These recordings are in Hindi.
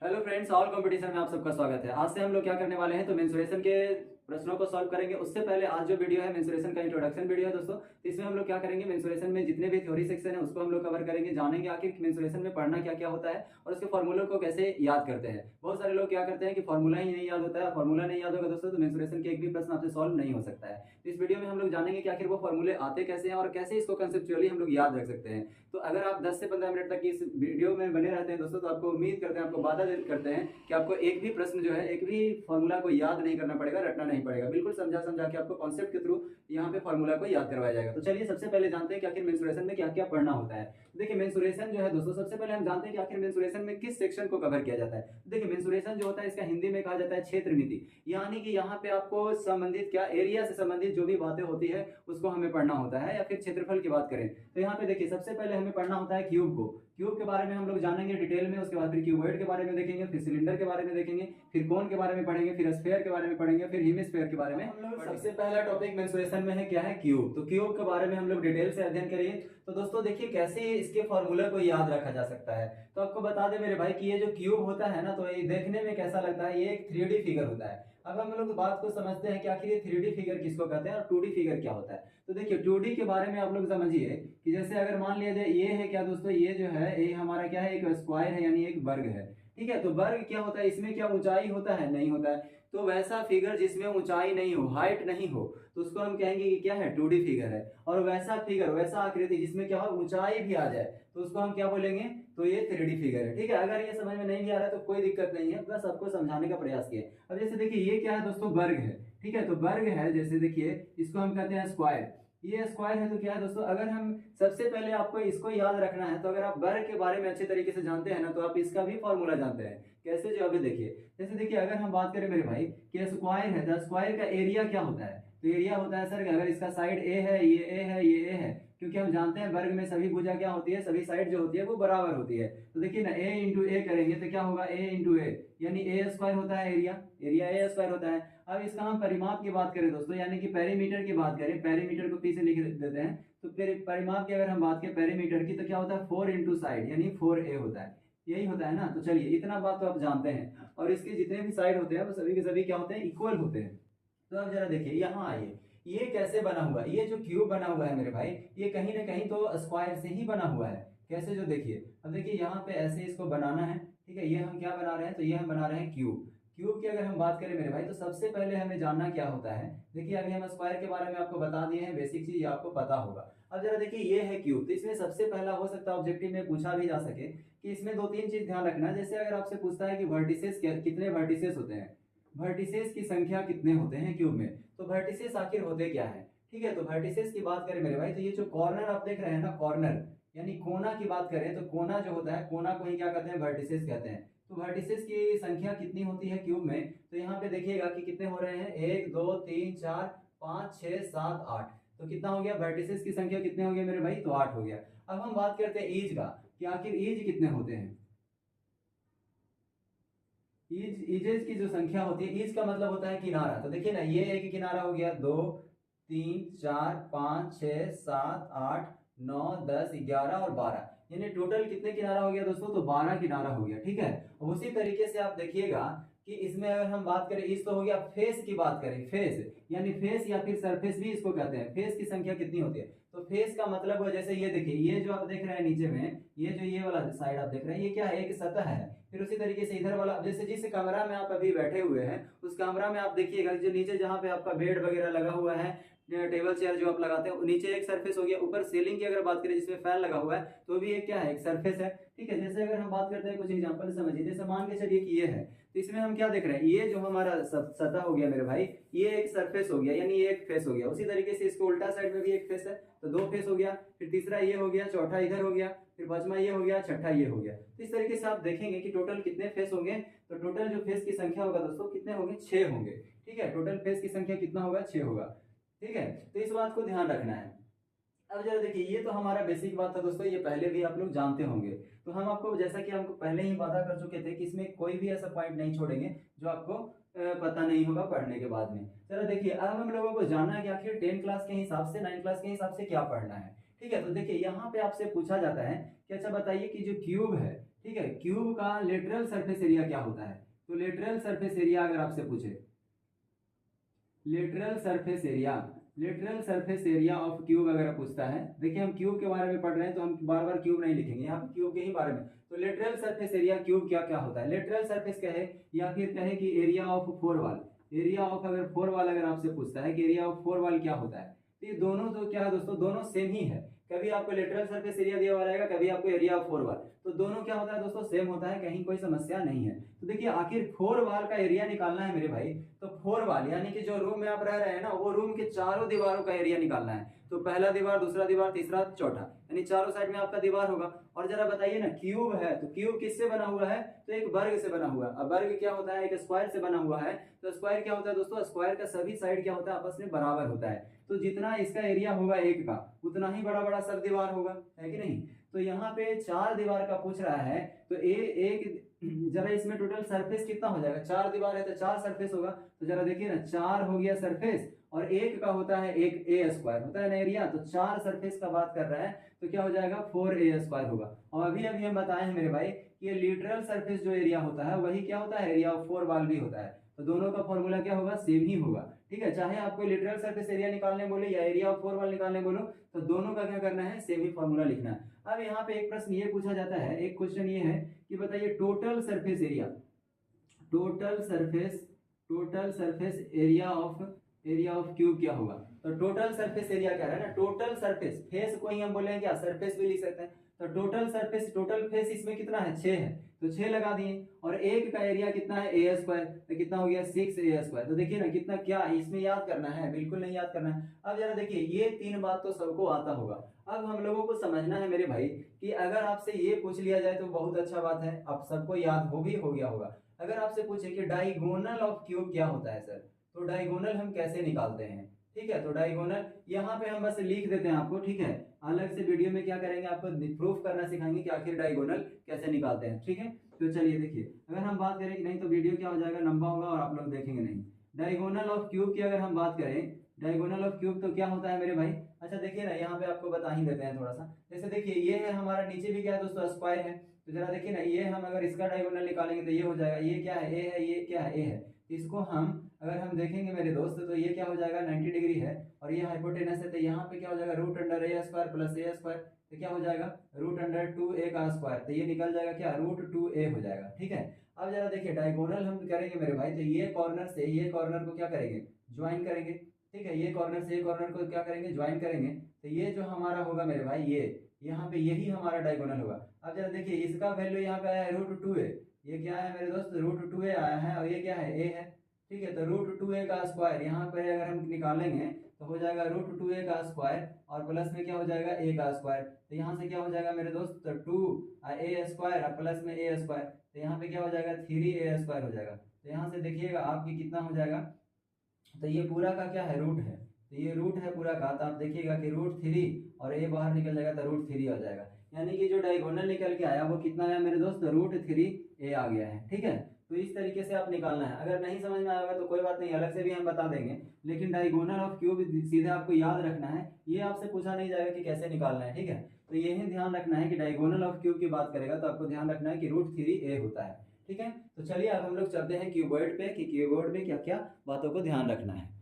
हेलो फ्रेंड्स, ऑल कंपटीशन में आप सबका स्वागत है। आज से हम लोग क्या करने वाले हैं तो मेंसुरेशन के प्रश्नों को सॉल्व करेंगे। उससे पहले आज जो वीडियो है मेंसुरेशन का इंट्रोडक्शन वीडियो है दोस्तों। तो इसमें हम लोग क्या करेंगे, मेंसुरेशन में जितने भी थ्योरी सेक्शन है उसको हम लोग कवर करेंगे, जानेंगे आखिर मेंसुरेशन में पढ़ना क्या क्या होता है और उसके फॉर्मूलों को कैसे याद करते हैं। बहुत सारे लोग क्या करते हैं कि फॉर्मूला ही नहीं याद होता है। फॉर्मूला नहीं याद होगा दोस्तों तो मेंसुरेशन के एक भी प्रश्न आपसे सॉल्व नहीं हो सकता है। तो इस वीडियो में हम लोग जानेंगे कि आखिर वो फॉर्मूले आते कैसे हैं और कैसे इसको कंसेप्चुअली हम लोग याद रख सकते हैं। तो अगर आप 10 से 15 मिनट तक इस वीडियो में बने रहते हैं दोस्तों, तो आपको उम्मीद करते हैं, आपको वादा करते हैं कि आपको एक भी प्रश्न जो है, एक भी फॉर्मूला को याद नहीं करना पड़ेगा, रटना नहीं पड़ेगा। बिल्कुल समझा समझा के आपको कॉन्सेप्ट के थ्रू यहाँ पे फॉर्मूला को याद करवाया जाएगा। तो चलिए सबसे पहले जानते हैं कि आखिर मेंसुरेशन में क्या क्या पढ़ना होता है। देखिए मेंसुरेशन जो है दोस्तों, सबसे पहले हम जानते हैं कि आखिर मेंसुरेशन में किस सेक्शन को कवर किया जाता है। देखिए मेंसुरेशन जो होता है इसका हिंदी में कहा जाता है क्षेत्र मिति, यानी कि यहाँ पे आपको संबंधित क्या एरिया से संबंधित जो भी बातें होती है उसको हमें पढ़ना होता है। या फिर क्षेत्रफल की बात करें तो यहाँ पे देखिए सबसे पहले हमें पढ़ना होता है क्यूब को। क्यूब के बारे में हम लोग जानेंगे डिटेल में, उसके बाद फिर क्यूबॉइड के बारे में देखेंगे, फिर सिलेंडर के बारे में देखेंगे, फिर कोन के बारे में पढ़ेंगे, फिर स्फीयर के बारे में पढ़ेंगे, फिर हेमिस्फीयर के बारे में हम लोग। सबसे पहला टॉपिक मेंसुरेशन में है क्या है, क्यूब। तो क्यूब के बारे में हम लोग डिटेल से अध्ययन करेंगे। तो दोस्तों देखिए कैसे इसके फॉर्मूला को याद रखा जा सकता है। तो आपको बता दें मेरे भाई कि ये जो क्यूब होता है ना, तो ये देखने में कैसा लगता है, ये एक 3D फिगर होता है। अब हम लोग बात को समझते हैं कि आखिर ये 3D फिगर किसको कहते हैं और 2D फिगर क्या होता है। तो देखिए 2D के बारे में आप लोग समझिए कि जैसे अगर मान लिया जाए ये है क्या दोस्तों, ये जो है ये हमारा क्या है, एक स्क्वायर है यानी एक वर्ग है। ठीक है, तो वर्ग क्या होता है, इसमें क्या ऊंचाई होता है, नहीं होता है। तो वैसा फिगर जिसमें ऊंचाई नहीं हो, हाइट नहीं हो, तो उसको हम कहेंगे कि क्या है, 2D फिगर है। और वैसा फिगर, वैसा आकृति जिसमें क्या हो, ऊंचाई भी आ जाए, तो उसको हम क्या बोलेंगे, तो ये 3D फिगर है। ठीक है, अगर ये समझ में नहीं भी आ रहा है तो कोई दिक्कत नहीं है, बस आपको समझाने का प्रयास किया। अब जैसे देखिए ये क्या है दोस्तों, वर्ग है। ठीक है, तो वर्ग है, जैसे देखिए इसको हम कहते हैं स्क्वायर। ये स्क्वायर है तो क्या है दोस्तों, अगर हम सबसे पहले आपको इसको याद रखना है, तो अगर आप वर्ग के बारे में अच्छे तरीके से जानते हैं ना, तो आप इसका भी फॉर्मूला जानते हैं। कैसे, जो अभी देखिए, जैसे देखिए अगर हम बात करें मेरे भाई कि स्क्वायर है, तो स्क्वायर का एरिया क्या होता है, तो एरिया होता है सर, अगर इसका साइड ए है, ये ए है, ये ए है, क्योंकि हम जानते हैं वर्ग में सभी भुजा क्या होती है, सभी साइड जो होती है वो बराबर होती है। तो देखिए ना, ए इंटू ए करेंगे तो क्या होगा, ए इंटू ए, यानी ए स्क्वायर होता है एरिया, एरिया ए स्क्वायर होता है। अब इसका हम परिमाप की बात करें दोस्तों, यानी कि पेरीमीटर की बात करें, पेरीमीटर को पी से लिख देते हैं, तो परिमाप की अगर हम बात करें पेरीमीटर की, तो क्या होता है, 4 इंटू साइड यानी 4a होता है। यही होता है ना। तो चलिए इतना बात तो आप जानते हैं, और इसके जितने भी साइड होते हैं वो सभी के सभी क्या होते हैं, इक्वल होते हैं। तो अब जरा देखिए यहाँ आइए, ये कैसे बना हुआ है, ये जो क्यूब बना हुआ है मेरे भाई, ये कहीं ना कहीं तो स्क्वायर से ही बना हुआ है। कैसे, जो देखिए, अब देखिए यहाँ पे ऐसे इसको बनाना है। ठीक है, ये हम क्या बना रहे हैं, तो ये हम बना रहे हैं क्यूब। क्यूब की अगर हम बात करें मेरे भाई, तो सबसे पहले हमें जानना क्या होता है। देखिए अभी हम स्क्वायर के बारे में आपको बता दिए हैं, बेसिक चीज आपको पता होगा। अब जरा देखिए ये है क्यूब, तो इसमें सबसे पहला हो सकता है ऑब्जेक्टिव में पूछा भी जा सके कि इसमें दो तीन चीज ध्यान रखना। जैसे अगर आपसे पूछता है कि वर्टिसेस कितने वर्टिसेस होते हैं, वर्टिसेस की संख्या कितने होते हैं क्यूब में, तो वर्टिसेस आखिर होते क्या है। ठीक है, तो वर्टिसेस की बात करें मेरे भाई, तो ये जो कॉर्नर आप देख रहे हैं ना, कॉर्नर यानी कोना की बात करें, तो कोना जो होता है, कोना को ही क्या कहते हैं, वर्टिसेस कहते हैं। तो वर्टिसेस की संख्या कितनी होती है क्यूब में, तो यहाँ पे देखिएगा कि कितने हो रहे हैं, 1 2 3 4 5 6 7 8। तो कितना हो गया, वर्टिसेस की संख्या कितने हो गए मेरे भाई, तो 8 हो गया। अब हम बात करते हैं ईज का, कि आखिर ईज कितने होते हैं। ईजेस की जो संख्या होती है, ईज का मतलब होता है किनारा। तो देखिए ना, ये एक किनारा हो गया, 2 3 4 5 6 7 8 9 10 11 और 12, यानी टोटल कितने किनारा हो गया दोस्तों, तो 12 किनारा हो गया। ठीक है, और उसी तरीके से आप देखिएगा कि इसमें अगर हम बात करें, इस तो हो गया, फेस की बात करें, फेस यानी फेस या फिर सरफेस भी इसको कहते हैं, फेस की संख्या कितनी होती है। तो फेस का मतलब है, जैसे ये देखिए, ये जो आप देख रहे हैं नीचे में, ये जो ये वाला साइड आप देख रहे हैं, ये क्या है, एक सतह है। फिर उसी तरीके से इधर वाला, जैसे जिस कमरा में आप अभी बैठे हुए हैं, उस कमरा में आप देखिएगा जो नीचे जहाँ पे आपका बेड वगैरह लगा हुआ है, टेबल चेयर जो आप लगाते हैं, नीचे एक सरफेस हो गया। ऊपर सीलिंग की अगर बात करें जिसमें फैन लगा हुआ है, तो भी एक क्या है, एक सरफेस है। ठीक है, जैसे अगर हम बात करते हैं, कुछ एग्जांपल समझिए, जैसे मान के चलिए कि ये है, तो इसमें हम क्या देख रहे हैं, ये जो हमारा सतह हो गया मेरे भाई, ये एक सरफेस हो गया, यानी ये एक फेस हो गया। उसी तरीके से इसको उल्टा साइड में भी एक फेस है, तो 2 फेस हो गया। फिर तीसरा ये हो गया, चौथा इधर हो गया, फिर पांचवा ये हो गया, छठा ये हो गया। तो इस तरीके से आप देखेंगे कि टोटल कितने फेस होंगे। तो टोटल जो फेस की संख्या होगा दोस्तों, कितने होंगे, 6 होंगे। ठीक है, टोटल फेस की संख्या कितना होगा, 6 होगा। ठीक है, तो इस बात को ध्यान रखना है। अब जरा देखिए, ये तो हमारा बेसिक बात था दोस्तों, ये पहले भी आप लोग जानते होंगे। तो हम आपको, जैसा कि हमको पहले ही वादा कर चुके थे कि इसमें कोई भी ऐसा पॉइंट नहीं छोड़ेंगे जो आपको पता नहीं होगा पढ़ने के बाद में। चलो देखिए, अब हम लोगों को जानना है कि आखिर 10 क्लास के हिसाब से, 9 क्लास के हिसाब से क्या पढ़ना है। ठीक है, तो देखिए यहाँ पे आपसे पूछा जाता है कि अच्छा बताइए कि जो क्यूब है, ठीक है। क्यूब का लेटरल सरफेस एरिया क्या होता है? तो लेटरल सरफेस एरिया अगर आपसे पूछे, lateral surface area of cube अगर पूछता है, देखिए हम क्यूब के बारे में पढ़ रहे हैं तो हम बार बार क्यूब नहीं लिखेंगे, यहाँ पे क्यूब के ही बारे में। तो लेटरल सरफेस एरिया क्यूब क्या क्या होता है? लेटरल सरफेस कहे या फिर कहे कि area of four wall, area of अगर फोर वॉल अगर आपसे पूछता है कि एरिया ऑफ फोर वॉल क्या होता है, तो ये दोनों तो क्या है दोस्तों, दोनों सेम ही है। कभी आपको लेटरल सरफेस एरिया दिया हुआ रहेगा, कभी आपको एरिया ऑफ फोर वॉल, तो दोनों क्या होता है दोस्तों, सेम होता है, कहीं कोई समस्या नहीं है। तो देखिए आखिर फोर वॉल का एरिया निकालना है मेरे भाई, तो फोर वॉल यानी कि जो रूम में आप रह रहे हैं ना, वो रूम के चारों दीवारों का एरिया निकालना है। तो पहला दीवार, दूसरा दीवार, तीसरा, चौथा, यानी चारों साइड में आपका दीवार होगा। और जरा बताइए ना, क्यूब है तो क्यूब किससे बना हुआ है? तो एक वर्ग से बना हुआ है। अब वर्ग क्या होता है? एक स्क्वायर से बना हुआ है। तो स्क्वायर क्या होता है दोस्तों? स्क्वायर का सभी साइड क्या होता है? आपस में बराबर होता है। तो जितना इसका एरिया होगा एक का, उतना ही बड़ा बड़ा सब दीवार होगा, है कि नहीं? तो यहाँ पे चार दीवार का पूछ रहा है, तो एक जरा इसमें टोटल सरफेस कितना हो जाएगा? चार दीवार है तो चार सरफेस होगा। तो जरा देखिए ना, चार हो गया सरफेस, और एक का होता है एक ए स्क्वायर होता है ना एरिया, तो चार सरफेस का बात कर रहा है, तो क्या हो जाएगा? 4a स्क्वायर होगा। और अभी अभी हम बताए हैं मेरे भाई कि ये लिटरल सरफेस जो एरिया होता है वही क्या होता है? एरिया ऑफ फोर वॉल भी होता है। तो दोनों का फॉर्मूला क्या होगा? सेम ही होगा, ठीक है। चाहे आपको लिटरल सरफेस एरिया निकालने बोले या एरिया ऑफ फोर वॉल निकालने बोलो, तो दोनों का क्या करना है? सेम ही फॉर्मूला लिखना है। अब यहाँ पे एक प्रश्न ये पूछा जाता है, एक क्वेश्चन ये है कि बताइए total surface area, total surface area of cube क्या होगा? तो टोटल सरफेस एरिया क्या है ना, टोटल सरफेस, फेस को ही हम बोलेंगे क्या? सरफेस भी लिख सकते हैं। तो टोटल सरफेस, टोटल फेस इसमें कितना है? 6 है, तो 6 लगा दिए। और एक का एरिया कितना है? ए स्क्वायर, तो कितना हो गया? 6a square. तो देखिए ना कितना, क्या इसमें याद करना है? बिल्कुल नहीं याद करना है। अब जरा देखिए, ये तीन बात तो सबको आता होगा। अब हम लोगों को समझना है मेरे भाई कि अगर आपसे ये पूछ लिया जाए तो बहुत अच्छा बात है, आप सबको याद हो भी हो गया होगा। अगर आपसे पूछे कि डायगोनल ऑफ क्यूब क्या होता है सर, तो डायगोनल हम कैसे निकालते हैं? ठीक है, तो डायगोनल यहाँ पे हम बस लिख देते हैं आपको, ठीक है। अलग से वीडियो में क्या करेंगे, आपको प्रूफ करना सिखाएंगे कि आखिर डायगोनल कैसे निकालते हैं, ठीक है। तो चलिए देखिए, अगर हम बात करें कि नहीं तो वीडियो क्या हो जाएगा, लंबा होगा और आप लोग देखेंगे नहीं। डायगोनल ऑफ क्यूब की अगर हम बात करें, डायगोनल ऑफ क्यूब तो क्या होता है मेरे भाई? अच्छा देखिए ना, यहाँ पे आपको बता ही देते हैं थोड़ा सा। जैसे देखिए, ये है हमारा, नीचे भी क्या है दोस्तों? स्क्वायर है। तो जरा देखिए ना, ये हम अगर इसका डायगोनल निकालेंगे तो ये हो जाएगा, ये क्या है? ए है, ये क्या है? ए है। इसको हम अगर हम देखेंगे मेरे दोस्त, तो ये क्या हो जाएगा? 90 डिग्री है, और ये हाइपोटेनस है, तो यहाँ पे क्या हो जाएगा? रूट अंडर ए स्क्वायर प्लस ए स्क्वायर, तो क्या हो जाएगा? रूट अंडर 2a का स्क्वायर, तो ये निकल जाएगा क्या? रूट 2a हो जाएगा, ठीक है। अब जरा देखिए, डायगोनल हम करेंगे मेरे भाई, तो ये कॉर्नर से ये कॉर्नर को क्या करेंगे? ज्वाइन करेंगे, ठीक है। ये कॉर्नर से ये कॉर्नर को क्या करेंगे? ज्वाइन करेंगे। तो ये जो हमारा होगा मेरे भाई, ये यहाँ पे यही हमारा डायगोनल होगा। अब जरा देखिए, इसका वैल्यू यहाँ पे आया है रूट 2a, ये क्या है मेरे दोस्त? रूट 2a आया है, और ये क्या है? a है, ठीक है। तो रूट 2a का स्क्वायर यहाँ पे अगर हम निकालेंगे तो हो जाएगा रूट 2a का स्क्वायर, और प्लस में क्या हो जाएगा? a का स्क्वायर। तो यहाँ से क्या हो जाएगा मेरे दोस्त? तो 2a स्क्वायर और प्लस में a स्क्वायर, तो यहाँ पे क्या हो जाएगा? 3a स्क्वायर हो जाएगा। तो यहाँ से देखिएगा आपकी कितना हो जाएगा? तो ये पूरा का क्या है? रूट है, तो ये रूट है पूरा का, तो आप देखिएगा कि रूट 3 और a बाहर निकल जाएगा तो रूट 3 आ जाएगा। यानी कि जो डायगोनल निकल के आया वो कितना आया मेरे दोस्त? रूट 3a आ गया है, ठीक है। तो इस तरीके से आप निकालना है। अगर नहीं समझ में आएगा तो कोई बात नहीं, अलग से भी हम बता देंगे, लेकिन डायगोनल ऑफ क्यूब सीधे आपको याद रखना है, ये आपसे पूछा नहीं जाएगा कि कैसे निकालना है, ठीक है। तो यही ध्यान रखना है कि डायगोनल ऑफ क्यूब की बात करेगा तो आपको ध्यान रखना है कि रूट 3a होता है, ठीक है। तो चलिए अब हम लोग चलते हैं क्यूबॉइड पे कि क्यूबॉइड में क्या क्या बातों को ध्यान रखना है।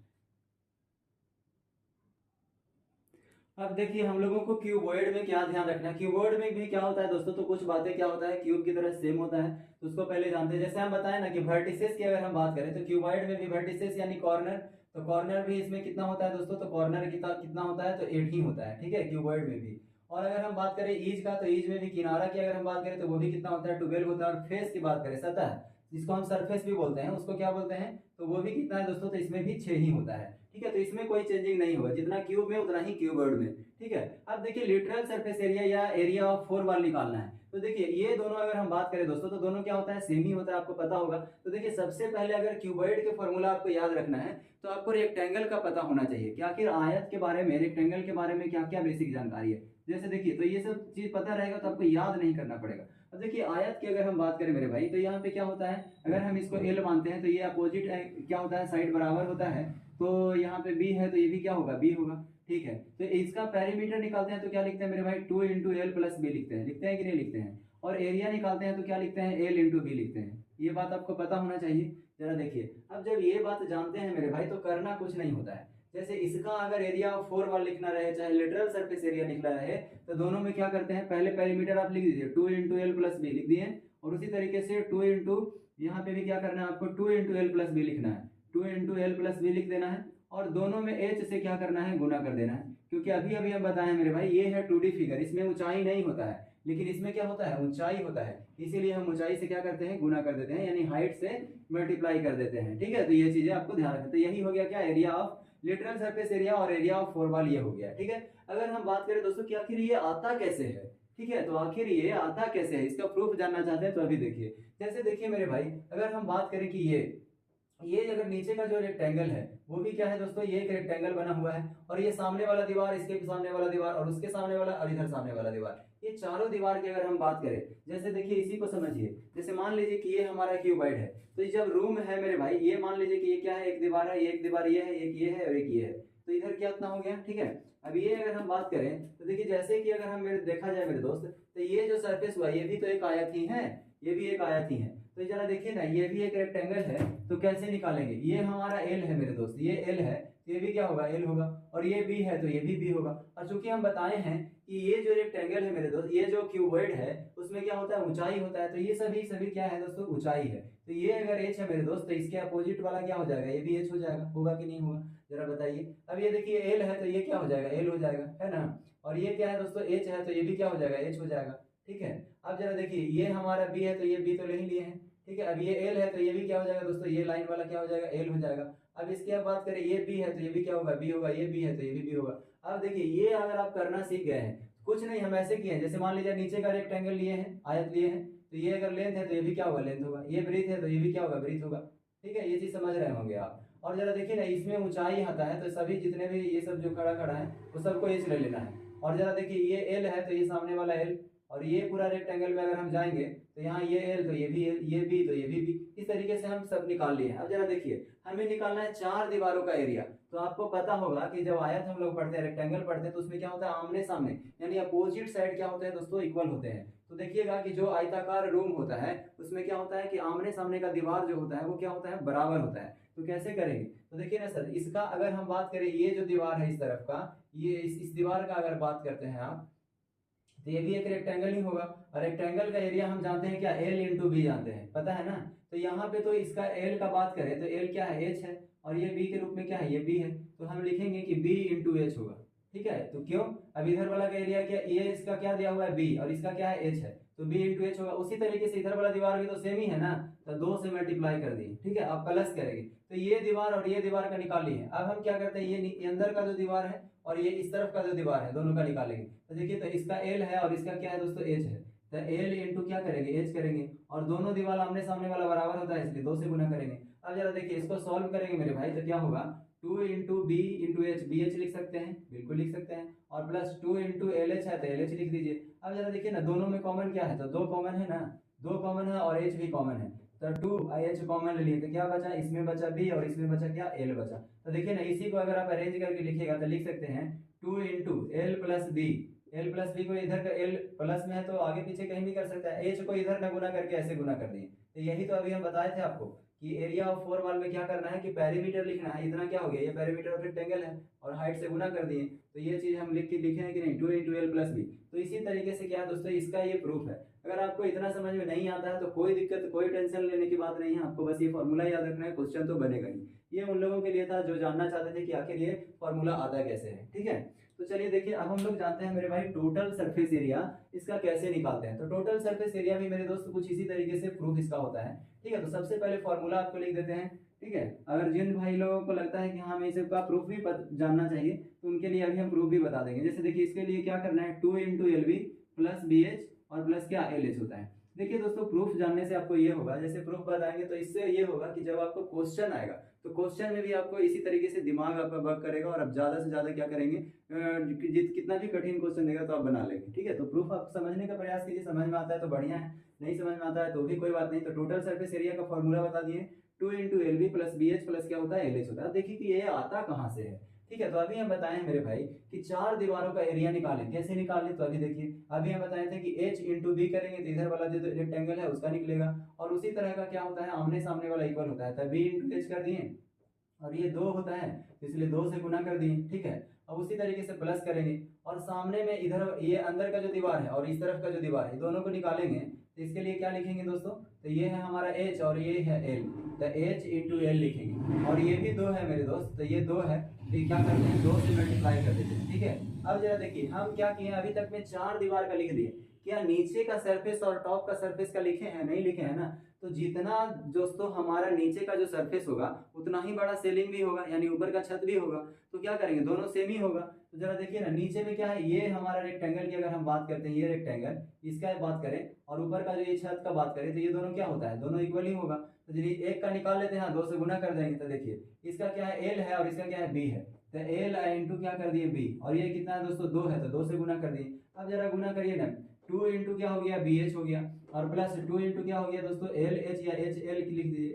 अब देखिए, हम लोगों को क्यूबॉइड में क्या ध्यान रखना है। क्यूबॉइड में भी क्या होता है दोस्तों, तो कुछ बातें क्या होता है, क्यूब की तरह सेम होता है, तो उसको पहले जानते हैं। जैसे हम बताएं ना कि वर्टिसेस की अगर हम बात करें, तो क्यूबॉइड में भी वर्टिसेस यानी कॉर्नर, तो कॉर्नर भी इसमें कितना होता है दोस्तों? तो कॉर्नर कितना होता है? तो 8 ही होता है, ठीक है, क्यूबॉइड में भी। और अगर हम बात करें ईज का, तो ईज में भी किनारा की अगर हम बात करें तो वो भी कितना होता है? 12 होता है। और फेस की बात करें, सतह, जिसको हम सरफेस भी बोलते हैं, उसको क्या बोलते हैं? तो वो भी कितना है दोस्तों? तो इसमें भी 6 ही होता है, ठीक है। तो इसमें कोई चेंजिंग नहीं होगा, जितना क्यूब में उतना ही क्यूबॉइड में, ठीक है। अब देखिए, लिटरल सरफेस एरिया या एरिया ऑफ फोर वॉल निकालना है। तो देखिए, ये दोनों अगर हम बात करें दोस्तों, तो दोनों क्या होता है? सेम ही होता है, आपको पता होगा। तो देखिए, सबसे पहले अगर क्यूबॉइड के फॉर्मूला आपको याद रखना है, तो आपको रेक्टेंगल का पता होना चाहिए कि आखिर आयत के बारे में, रेक्टेंगल के बारे में क्या क्या बेसिक जानकारी है। जैसे देखिए, तो ये सब चीज पता रहेगा तो आपको याद नहीं करना पड़ेगा। अब देखिए, आयत की अगर हम बात करें मेरे भाई, तो यहाँ पे क्या होता है? अगर हम इसको एल मानते हैं तो ये अपोजिट क्या होता है? साइड बराबर होता है। तो यहाँ पे बी है तो ये भी क्या होगा? बी होगा, ठीक है। तो इसका पेरीमीटर निकालते हैं तो क्या लिखते हैं मेरे भाई? 2 × l + b लिखते हैं कि नहीं लिखते हैं? और एरिया निकालते हैं तो क्या लिखते हैं, एल इंटू बी लिखते हैं। ये बात आपको पता होना चाहिए। जरा देखिए, अब जब ये बात जानते हैं मेरे भाई तो करना कुछ नहीं होता है। जैसे इसका अगर एरिया ऑफ 4 वॉल लिखना रहे, चाहे लेटरल सरफेस एरिया लिखना रहे, तो दोनों में क्या करते हैं, पहले पेरीमीटर आप लिख दीजिए 2 इंटू एल प्लस बी लिख दिए, और उसी तरीके से 2 इंटू यहाँ पे भी क्या करना है आपको 2 इंटू एल प्लस बी लिखना है, 2 इंटू एल प्लस बी लिख देना है, और दोनों में एच से क्या करना है, गुना कर देना है। क्योंकि अभी अभी हम बताएं मेरे भाई, ये है 2D फिगर, इसमें ऊंचाई नहीं होता है, लेकिन इसमें क्या होता है, ऊंचाई होता है। इसीलिए हम ऊंचाई से क्या करते हैं, गुना कर देते हैं, यानी हाइट से मल्टीप्लाई कर देते हैं। ठीक है, तो ये चीजें आपको ध्यान रखते हैं। यही हो गया क्या, area of literal surface area और एरिया ऑफ 4 वॉल, ये हो गया। ठीक है, अगर हम बात करें दोस्तों कि आखिर ये आता कैसे है, ठीक है, तो आखिर ये आता कैसे है, इसका प्रूफ जानना चाहते हैं तो अभी देखिए। जैसे देखिए मेरे भाई, अगर हम बात करें कि ये अगर नीचे का जो रेक्टेंगल है वो भी क्या है दोस्तों, ये एक रेक्टेंगल बना हुआ है, और ये सामने वाला दीवार, इसके सामने वाला दीवार, और उसके सामने वाला, और इधर सामने वाला दीवार, ये चारों दीवार की अगर हम बात करें, जैसे देखिए इसी को समझिए। जैसे मान लीजिए कि ये हमारा क्यूबॉइड है, तो ये जब रूम है मेरे भाई, ये मान लीजिए कि ये क्या है, एक दीवार है, ये एक दीवार ये है, एक ये है और एक ये है, तो इधर क्या इतना हो गया। ठीक है, अब ये अगर हम बात करें तो देखिए, जैसे कि अगर हम मेरे देखा जाए मेरे दोस्त, तो ये जो सरफेस हुआ ये भी तो एक आयत ही है, ये भी एक आयत ही है। तो जरा देखिए ना, ये भी एक रेक्टेंगल है, तो कैसे निकालेंगे, ये हमारा एल है मेरे दोस्त, ये एल है, ये भी क्या होगा, एल होगा, और ये बी है तो ये भी बी होगा। और चूंकि हम बताए हैं कि ये जो रेक्टेंगल है मेरे दोस्त, ये जो क्यूबॉइड है उसमें क्या होता है, ऊंचाई होता है, तो ये सभी क्या है दोस्तों, ऊंचाई है। तो ये अगर एच है मेरे दोस्त, तो इसके अपोजिट वाला क्या हो जाएगा, ये भी एच हो जाएगा, होगा कि नहीं होगा, जरा बताइए। अब ये देखिए एल है तो ये क्या हो जाएगा, एल हो जाएगा, है ना, और ये क्या है दोस्तों, एच है तो ये भी क्या हो जाएगा, एच हो जाएगा। ठीक है, अब जरा देखिए, ये हमारा बी है तो ये बी तो ले ही लिए हैं। ठीक है, अब ये एल है तो ये भी क्या हो जाएगा दोस्तों, ये लाइन वाला क्या हो जाएगा, एल हो जाएगा। अब इसकी अब बात करें, ये बी है तो ये भी क्या होगा, बी होगा, ये बी है तो ये भी बी होगा। अब देखिए, ये अगर आप करना सीख गए हैं, कुछ नहीं, हम ऐसे किए हैं, जैसे मान लीजिए नीचे का रेक्टेंगल लिए हैं, आयत लिए हैं, तो ये अगर लेंथ है तो ये भी क्या होगा, लेंथ होगा, ये ब्रीथ है तो ये भी क्या होगा, ब्रीथ होगा। ठीक है, ये चीज समझ रहे होंगे आप। और जरा देखिए ना, इसमें ऊंचाई आता है, तो सभी जितने भी ये सब जो खड़ा खड़ा है वो सबको एच ले लेना है। और जरा देखिए, ये एल है तो ये सामने वाला एल, और ये पूरा रेक्टेंगल में अगर हम जाएंगे तो यहाँ ये एल तो ये भी एल, ये बी तो ये भी बी, इस तरीके से हम सब निकाल लिए हैं। अब जरा देखिए, हमें निकालना है 4 दीवारों का एरिया। तो आपको पता होगा कि जब आयत हम लोग पढ़ते हैं, रेक्टेंगल पढ़ते हैं, तो उसमें क्या होता है, आमने सामने, यानी अपोजिट साइड क्या होते हैं दोस्तों, इक्वल होते हैं। तो देखिएगा कि जो आयताकार रूम होता है उसमें क्या होता है कि आमने सामने का दीवार जो होता है वो क्या होता है, बराबर होता है। तो कैसे करेंगे, तो देखिए ना सर, इसका अगर हम बात करें, ये जो दीवार है इस तरफ का, ये इस दीवार का अगर बात करते हैं आप, तो ये भी एक रेक्टेंगल ही होगा, और रेक्टेंगल का एरिया हम जानते हैं क्या, एल इंटू बी जानते हैं, पता है ना। तो यहाँ पे तो इसका एल का बात करें तो एल क्या है, एच है, और ये बी के रूप में क्या है, ये बी है, तो हम लिखेंगे कि बी इंटू एच होगा। ठीक है, तो क्यों, अब इधर वाला का एरिया क्या, ये इसका क्या दिया हुआ है, बी, और इसका क्या है, एच है, तो बी इंटू एच होगा। उसी तरीके से इधर वाला दीवार भी तो सेम ही है ना, तो 2 से मल्टीप्लाई कर दिए। ठीक है, अब प्लस करेंगे, तो ये दीवार और ये दीवार का निकाल लिए। अब हम क्या करते हैं, ये अंदर का जो दीवार है और ये इस तरफ का जो दीवार है, दोनों का निकालेंगे। तो देखिए, तो इसका एल है और इसका क्या है दोस्तों, एच है, तो एल इंटू क्या करेंगे, एच करेंगे, और दोनों दीवार आमने सामने वाला बराबर होता है, इसलिए 2 से गुना करेंगे। अब जरा देखिए, इसको सॉल्व करेंगे मेरे भाई, तो क्या होगा, 2 into B into H, B H लिख सकते हैं, बिल्कुल लिख सकते हैं, और प्लस 2 इंटू एल एच है तो एल एच लिख दीजिए। अब जरा देखिए ना, दोनों में कॉमन क्या है, तो 2 कॉमन है ना, 2 कॉमन है और एच भी कॉमन है, तो 2 एच कॉमन ले लिए, तो क्या बचा, इसमें बचा बी और इसमें बचा क्या, एल बचा। तो देखिए ना, इसी को अगर आप अरेंज करके लिखिएगा तो लिख सकते हैं 2 into L plus B, L plus B को इधर का एल प्लस में है तो आगे पीछे कहीं भी कर सकता है, एच को इधर का गुना करके ऐसे गुना कर दिए। तो यही तो अभी हम बताए थे आपको कि एरिया ऑफ 4 वॉल में क्या करना है कि पेरीमीटर लिखना है, इतना क्या हो गया, ये पेरीमीटर ऑफ रेक्टेंगल है, और हाइट से गुना कर दिए, तो ये चीज हम लिखे हैं कि नहीं, 2 इंटू एल प्लस बी। तो इसी तरीके से क्या है दोस्तों, इसका ये प्रूफ है। अगर आपको इतना समझ में नहीं आता है तो कोई दिक्कत, कोई टेंशन लेने की बात नहीं है, आपको बस ये फॉर्मूला याद रखना है, क्वेश्चन तो बनेगा ही। ये उन लोगों के लिए था जो जानना चाहते थे कि आखिर ये फॉर्मूला आता कैसे है। ठीक है, तो चलिए देखिए, अब हम लोग जानते हैं मेरे भाई टोटल सरफेस एरिया इसका कैसे निकालते हैं। तो टोटल सरफेस एरिया भी मेरे दोस्त कुछ इसी तरीके से प्रूफ इसका होता है। ठीक है, तो सबसे पहले फॉर्मूला आपको लिख देते हैं। ठीक है, अगर जिन भाई लोगों को लगता है कि हाँ हमें इसका प्रूफ भी जानना चाहिए तो उनके लिए अभी हम प्रूफ भी बता देंगे। जैसे देखिए, इसके लिए क्या करना है, 2 into L B plus B H और प्लस क्या, एल एच होता है। देखिए दोस्तों, प्रूफ जानने से आपको ये होगा, जैसे प्रूफ बताएंगे तो इससे ये होगा कि जब आपको क्वेश्चन आएगा तो क्वेश्चन में भी आपको इसी तरीके से दिमाग आपका वर्क करेगा, और अब ज्यादा से ज्यादा क्या करेंगे, कितना भी कठिन क्वेश्चन देगा तो आप बना लेंगे। ठीक है, तो प्रूफ आप समझने का प्रयास कीजिए, समझ में आता है तो बढ़िया है, नहीं समझ में आता है तो भी कोई बात नहीं। तो टोटल सरफेस एरिया का फॉर्मूला बता दिए, 2 into L B plus B H plus क्या होता है, एल एच होता है। अब देखिए कि ये आता कहाँ से है, ठीक है। तो अभी हम बताए हैं मेरे भाई कि 4 दीवारों का एरिया निकालें, कैसे निकालें, तो अभी देखिए अभी हम बताए थे कि h इंटू बी करेंगे तो इधर वाला जो रेक्टेंगल है उसका निकलेगा, और उसी तरह का क्या होता है, आमने सामने वाला इक्वल होता है, तो बी इंटू एच कर दिए, और ये 2 होता है इसलिए 2 से गुना कर दिए, ठीक है। अब उसी तरीके से प्लस करेंगे, और सामने में इधर ये अंदर का जो दीवार है और इस तरफ का जो दीवार है दोनों को निकालेंगे, तो इसके लिए क्या लिखेंगे दोस्तों, तो ये है हमारा h और ये है l, तो h इंटू एल लिखेंगे, और ये भी 2 है मेरे दोस्त, तो ये 2 है, तो क्या करते हैं 2 से मल्टीप्लाई कर देते हैं, ठीक है। अब जरा देखिए हम क्या किए, अभी तक में 4 दीवार का लिख दिए, क्या नीचे का सरफेस और टॉप का सरफेस का लिखे हैं, नहीं लिखे हैं ना। तो जितना दोस्तों हमारा नीचे का जो सरफेस होगा उतना ही बड़ा सेलिंग भी होगा, यानी ऊपर का छत भी होगा, तो क्या करेंगे दोनों सेम ही होगा। तो जरा देखिए ना नीचे में क्या है, ये हमारा रेक्टेंगल की अगर हम बात करते हैं, ये रेक्टेंगल इसका बात करें, और ऊपर का जो ये छत का बात करें, तो ये दोनों क्या होता है, दोनों इक्वल ही होगा। तो चलिए एक का निकाल लेते हैं, 2 से गुना कर देंगे, तो देखिए इसका क्या है एल है और इसका क्या है बी है, तो एल इंटू क्या कर दिए बी, और ये कितना है दोस्तों 2 है, तो 2 से गुना कर दिए। अब जरा गुना करिए ना, 2 इंटू क्या हो गया बी एच हो गया, और प्लस 2 इंटू क्या हो गया दोस्तों एल एच, या एच एल लिख दीजिए,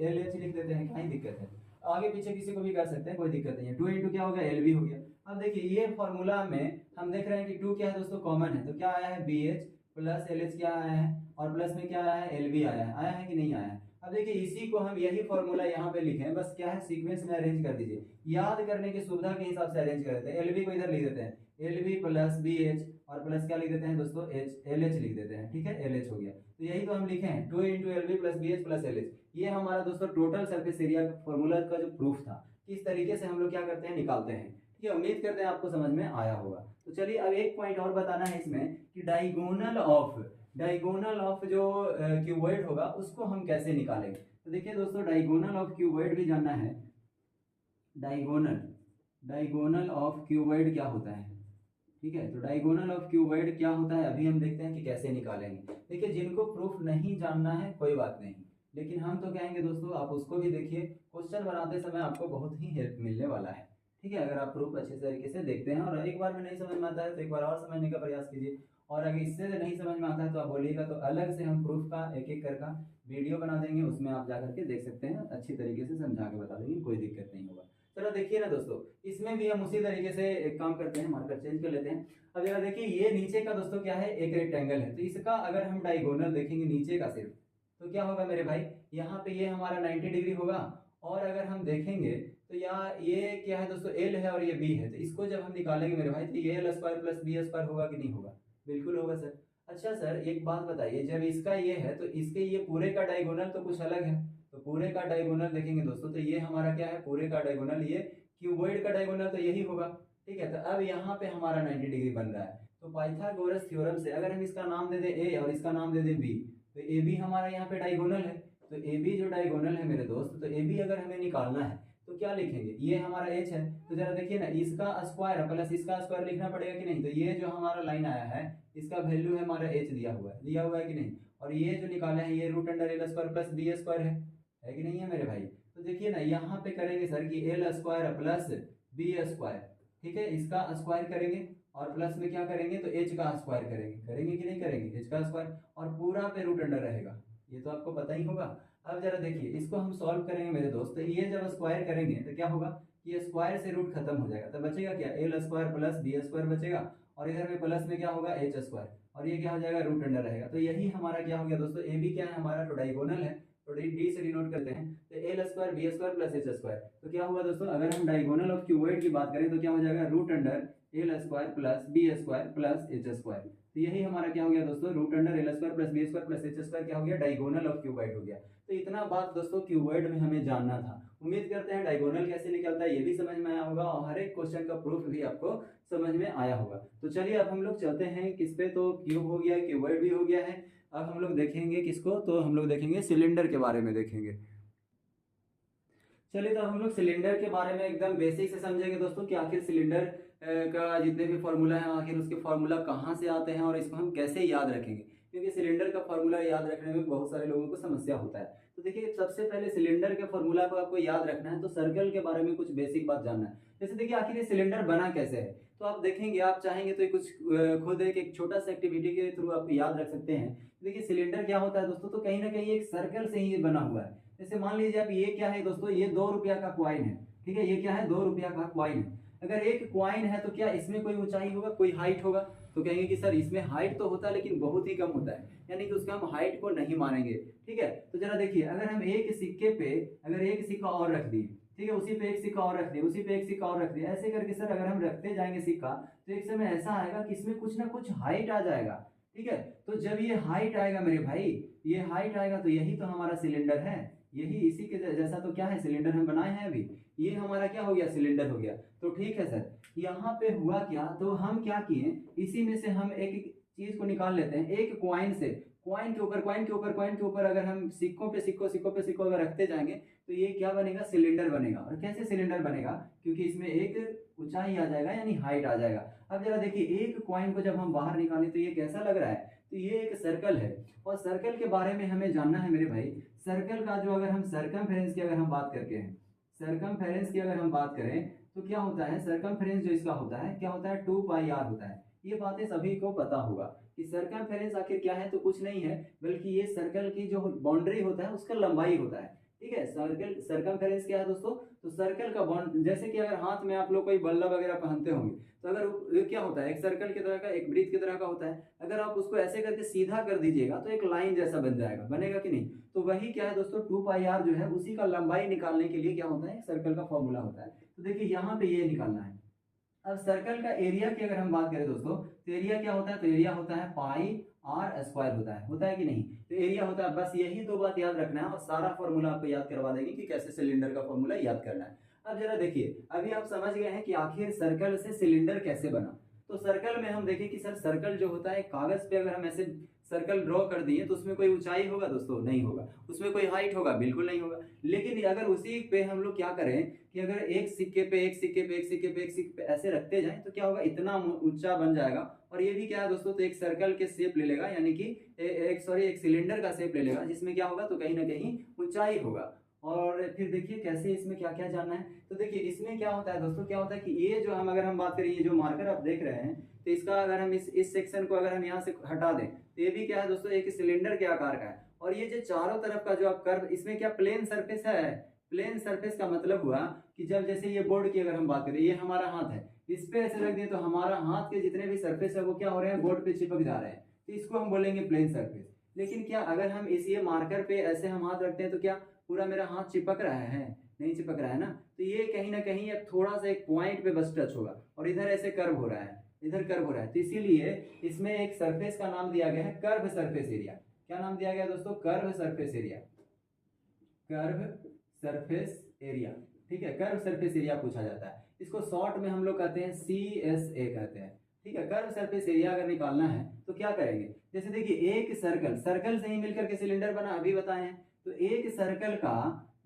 एल एच लिख देते हैं, कहीं दिक्कत है, आगे पीछे किसी को भी कर सकते हैं, कोई दिक्कत नहीं है। 2 इंटू क्या हो गया एल बी हो गया। अब देखिए ये फॉर्मूला में हम देख रहे हैं कि 2 क्या है दोस्तों कॉमन है, तो क्या आया है B H plus L H क्या आया है, और प्लस में क्या आया है एल बी आया है कि नहीं आया है। अब देखिए इसी को हम यही फॉर्मूला यहाँ पे लिखे हैं, बस क्या है सीक्वेंस में अरेंज कर दीजिए, याद करने की सुविधा के हिसाब से अरेंज कर देते हैं। एल बी को इधर लिख देते हैं L B plus B H, और प्लस क्या लिख देते हैं दोस्तों एच एल एच लिख देते हैं, ठीक है एल एच हो गया। तो यही तो हम लिखे हैं 2 into L B plus B H plus L H, ये हमारा दोस्तों टोटल सरफेस एरिया फॉर्मूला का जो प्रूफ था, किस तरीके से हम लोग क्या करते हैं निकालते हैं, ठीक है। उम्मीद करते हैं आपको समझ में आया होगा। तो चलिए अब एक पॉइंट और बताना है इसमें कि डायगोनल ऑफ जो क्यूबॉइड होगा उसको हम कैसे निकालेंगे। तो देखिए दोस्तों डायगोनल ऑफ क्यूबॉइड भी जानना है, डायगोनल ऑफ क्यूबॉइड क्या होता है, ठीक है। तो डायगोनल ऑफ क्यूबॉइड क्या होता है अभी हम देखते हैं कि कैसे निकालेंगे। देखिए जिनको प्रूफ नहीं जानना है कोई बात नहीं, लेकिन हम तो कहेंगे दोस्तों आप उसको भी देखिए, क्वेश्चन बनाते समय आपको बहुत ही हेल्प मिलने वाला है, ठीक है। अगर आप प्रूफ अच्छे तरीके से देखते हैं और एक बार में नहीं समझ में आता है तो एक बार और समझने का प्रयास कीजिए, और अगर इससे नहीं समझ में आता है तो आप बोलिएगा, तो अलग से हम प्रूफ का एक एक करके वीडियो बना देंगे, उसमें आप जाकर के देख सकते हैं, अच्छी तरीके से समझा के बता देंगे, कोई दिक्कत नहीं होगा। चलो देखिए ना दोस्तों इसमें भी हम उसी तरीके से एक काम करते हैं, मार्कर चेंज कर लेते हैं। अब जरा देखिए ये नीचे का दोस्तों क्या है एक रेक्टेंगल है, तो इसका अगर हम डायगोनल देखेंगे नीचे का सिर्फ, तो क्या होगा मेरे भाई, यहाँ पे ये हमारा 90 डिग्री होगा, और अगर हम देखेंगे तो यहाँ ये क्या है दोस्तों एल है और ये बी है, तो इसको जब हम निकालेंगे मेरे भाई तो ये L square plus B square होगा कि नहीं होगा, बिल्कुल होगा सर। अच्छा सर एक बात बताइए, जब इसका ये है तो इसके ये पूरे का डायगोनल तो कुछ अलग है, तो पूरे का डायगोनल देखेंगे दोस्तों तो ये हमारा क्या है पूरे का डायगोनल, ये क्यूबॉइड का डायगोनल तो यही होगा, ठीक है। तो अब यहाँ पे हमारा 90 डिग्री बन रहा है, तो पाइथागोरस थ्योरम से अगर हम इसका नाम दे दें ए और इसका नाम दे दें बी, तो ए बी हमारा यहाँ पे डायगोनल है, तो ए बी जो डायगोनल है मेरे दोस्त, तो ए बी अगर हमें निकालना है तो क्या लिखेंगे, ये हमारा एच है, तो जरा देखिए ना इसका स्क्वायर प्लस इसका स्क्वायर लिखना पड़ेगा कि नहीं, तो ये जो हमारा लाइन आया है इसका वैल्यू है हमारा एच दिया हुआ है कि नहीं, और ये जो निकाले हैं ये root under L square plus B square है कि नहीं है मेरे भाई। तो देखिए ना यहाँ पे करेंगे सर कि L square plus B square, ठीक है, इसका स्क्वायर करेंगे, और प्लस में क्या करेंगे तो एच का स्क्वायर करेंगे कि नहीं करेंगे, एच का स्क्वायर, और पूरा पे रूट अंडर रहेगा, ये तो आपको पता ही होगा। अब जरा देखिए इसको हम सॉल्व करेंगे मेरे दोस्त, तो ये जब स्क्वायर करेंगे तो क्या होगा, ये स्क्वायर से रूट खत्म हो जाएगा, तो बचेगा क्या L square plus B square बचेगा, और इधर में प्लस में क्या होगा एच स्क्वायर, और ये क्या हो जाएगा रूट अंडर रहेगा। तो यही हमारा क्या हो गया दोस्तों, ए बी क्या है हमारा तो डायगोनल है, तो डी से डिनोट करते हैं, तो L square B square plus H square, तो क्या हुआ दोस्तों अगर हम डायगोनल ऑफ क्यूबॉइड की बात करें तो क्या हो जाएगा root under L square plus B square plus H square, तो यही हमारा क्या हो गया दोस्तों root under L square plus B square plus H square क्या हो गया डायगोनल ऑफ क्यूबॉइड हो गया। तो इतना बात दोस्तों क्यूबॉइड में हमें जानना था। उम्मीद करते हैं डायगोनल कैसे निकलता है ये भी समझ में आया होगा, और हर एक क्वेश्चन का प्रूफ भी आपको समझ में आया होगा। तो चलिए अब हम लोग चलते हैं किस पे, तो क्यूब हो गया, क्यूबॉइड भी हो गया है, अब हम लोग देखेंगे किसको, तो हम लोग देखेंगे सिलेंडर के बारे में देखेंगे। चलिए तो हम लोग सिलेंडर के बारे में एकदम बेसिक से समझेंगे दोस्तों कि आखिर सिलेंडर का जितने भी फॉर्मूला है आखिर उसके फॉर्मूला कहाँ से आते हैं और इसको हम कैसे याद रखेंगे, क्योंकि सिलेंडर का फॉर्मूला याद रखने में बहुत सारे लोगों को समस्या होता है। तो देखिए सबसे पहले सिलेंडर के फॉर्मूला को आपको याद रखना है, तो सर्कल के बारे में कुछ बेसिक बात जानना है। जैसे देखिए आखिर ये सिलेंडर बना कैसे है, तो आप देखेंगे, आप चाहेंगे तो कुछ खुद एक छोटा सा एक्टिविटी के थ्रू आप याद रख सकते हैं। देखिए सिलेंडर क्या होता है दोस्तों, तो कहीं ना कहीं एक सर्कल से ही बना हुआ है। जैसे मान लीजिए आप ये क्या है दोस्तों, ये 2 रुपया का कॉइन है, ठीक है, ये क्या है, 2 रुपया का क्वाइन है। अगर एक क्वाइन है तो क्या इसमें कोई ऊंचाई होगा, कोई हाइट होगा? तो कहेंगे कि सर इसमें हाइट तो होता है लेकिन बहुत ही कम होता है, यानी कि उसका हम हाइट को नहीं मानेंगे। ठीक है, तो जरा देखिए, अगर हम एक सिक्के पे अगर एक सिक्का और रख दिए, ठीक है, उसी पे एक सिक्का और रख दिया, उसी पे एक सिक्का और रख दिया, ऐसे करके सर अगर हम रखते जाएंगे सिक्का, तो एक समय ऐसा आएगा कि इसमें कुछ ना कुछ हाइट आ जाएगा। ठीक है, तो जब ये हाइट आएगा मेरे भाई, ये हाइट आएगा तो यही तो हमारा सिलेंडर है, यही इसी के जैसा तो क्या है, सिलेंडर हम बनाए हैं अभी, ये हमारा क्या हो गया, सिलेंडर हो गया। तो ठीक है सर, यहाँ पे हुआ क्या, तो हम क्या किए, इसी में से हम एक चीज को निकाल लेते हैं, एक क्वाइन से, क्वाइन के ऊपर क्वाइन के ऊपर क्वाइन के ऊपर अगर हम सिक्कों पे सिक्कों पे सिक्कों अगर रखते जाएंगे तो ये क्या बनेगा, सिलेंडर बनेगा। और कैसे सिलेंडर बनेगा, क्योंकि इसमें एक ऊंचाई आ जाएगा यानी हाइट आ जाएगा। अब जरा देखिए, एक क्वाइन को जब हम बाहर निकालें तो ये कैसा लग रहा है, तो ये एक सर्कल है, और सर्कल के बारे में हमें जानना है मेरे भाई। सर्कल का जो अगर हम सरकमफेरेंस की अगर हम बात करके हैं, सरकमफेरेंस की अगर हम बात करें तो क्या होता है, सरकमफेरेंस जो इसका होता है क्या होता है, 2πr होता है। ये बातें सभी को पता होगा कि सरकमफेरेंस आखिर क्या है, तो कुछ नहीं है बल्कि ये सर्कल की जो बाउंड्री होता है उसका लंबाई होता है। ठीक है, सर्कल सरकमफेरेंस क्या है दोस्तों, तो सर्कल का बॉन्ड, जैसे कि अगर हाथ में आप लोग कोई बल्ला वगैरह पहनते होंगे तो अगर ये क्या होता है, एक सर्कल की तरह का, एक वृत्त की तरह का होता है, अगर आप उसको ऐसे करके सीधा कर दीजिएगा तो एक लाइन जैसा बन जाएगा, बनेगा कि नहीं? तो वही क्या है दोस्तों, 2πr जो है उसी का लंबाई निकालने के लिए क्या होता है, एक सर्कल का फॉर्मूला होता है। तो देखिए यहाँ पे ये निकालना है। अब सर्कल का एरिया की अगर हम बात करें दोस्तों, तो एरिया क्या होता है, तो एरिया होता है πr² होता है कि नहीं? तो एरिया होता है, बस यही दो बात याद रखना है और सारा फॉर्मूला आपको याद करवा देंगे कि कैसे सिलेंडर का फॉर्मूला याद करना है। अब जरा देखिए, अभी आप समझ गए हैं कि आखिर सर्कल से सिलेंडर कैसे बना। तो सर्कल में हम देखें कि सर सर्कल जो होता है, कागज पे अगर हम ऐसे सर्कल ड्रॉ कर दिए तो उसमें कोई ऊंचाई होगा दोस्तों, नहीं होगा। उसमें कोई हाइट होगा, बिल्कुल नहीं होगा। लेकिन अगर उसी पे हम लोग क्या करें कि अगर एक सिक्के पे एक सिक्के पे एक सिक्के पे एक सिक्के पे ऐसे रखते जाएं तो क्या होगा, इतना ऊंचा बन जाएगा। और ये भी क्या है दोस्तों, तो एक सर्कल के शेप ले लेगा, यानी कि एक सिलेंडर का शेप ले लेगा, जिसमें क्या होगा, तो कहीं ना कहीं ऊंचाई होगा। और फिर देखिए कैसे इसमें क्या क्या जानना है। तो देखिए इसमें क्या होता है दोस्तों, क्या होता है कि ये जो हम अगर हम बात करें, ये जो मार्कर आप देख रहे हैं, तो इसका अगर हम इस सेक्शन को अगर हम यहाँ से हटा दें तो ये भी क्या है दोस्तों, एक सिलेंडर के आकार का है। और ये जो चारों तरफ का जो आप कर्व, इसमें क्या प्लेन सरफेस है। प्लेन सरफेस का मतलब हुआ कि जब जैसे ये बोर्ड की अगर हम बात करें, ये हमारा हाथ है, इस पे ऐसे रख दिए तो हमारा हाथ के जितने भी सरफेस है वो क्या हो रहे हैं, बोर्ड पे चिपक जा रहे हैं, तो इसको हम बोलेंगे प्लेन सरफेस। लेकिन क्या अगर हम इस ये मार्कर पे ऐसे हम हाथ रखते हैं तो क्या पूरा मेरा हाथ चिपक रहा है, नहीं चिपक रहा है ना? तो ये कहीं ना कहीं अब थोड़ा सा एक पॉइंट पे बस टच होगा, और इधर ऐसे कर्व हो रहा है, इधर कर्व हो रहा है। तो इसीलिए इसमें एक सरफेस का नाम दिया गया है कर्व सरफेस एरिया। क्या नाम दिया गया दोस्तों, curve surface area, curve surface area. ठीक है, कर्व सरफेस एरिया पूछा जाता है, इसको शॉर्ट में हम लोग कहते हैं CSA कहते हैं। ठीक है, कर्व सरफेस एरिया अगर निकालना है तो क्या करेंगे, जैसे देखिए एक सर्कल से ही मिलकर के सिलेंडर बना, अभी बताए हैं। तो एक सर्कल का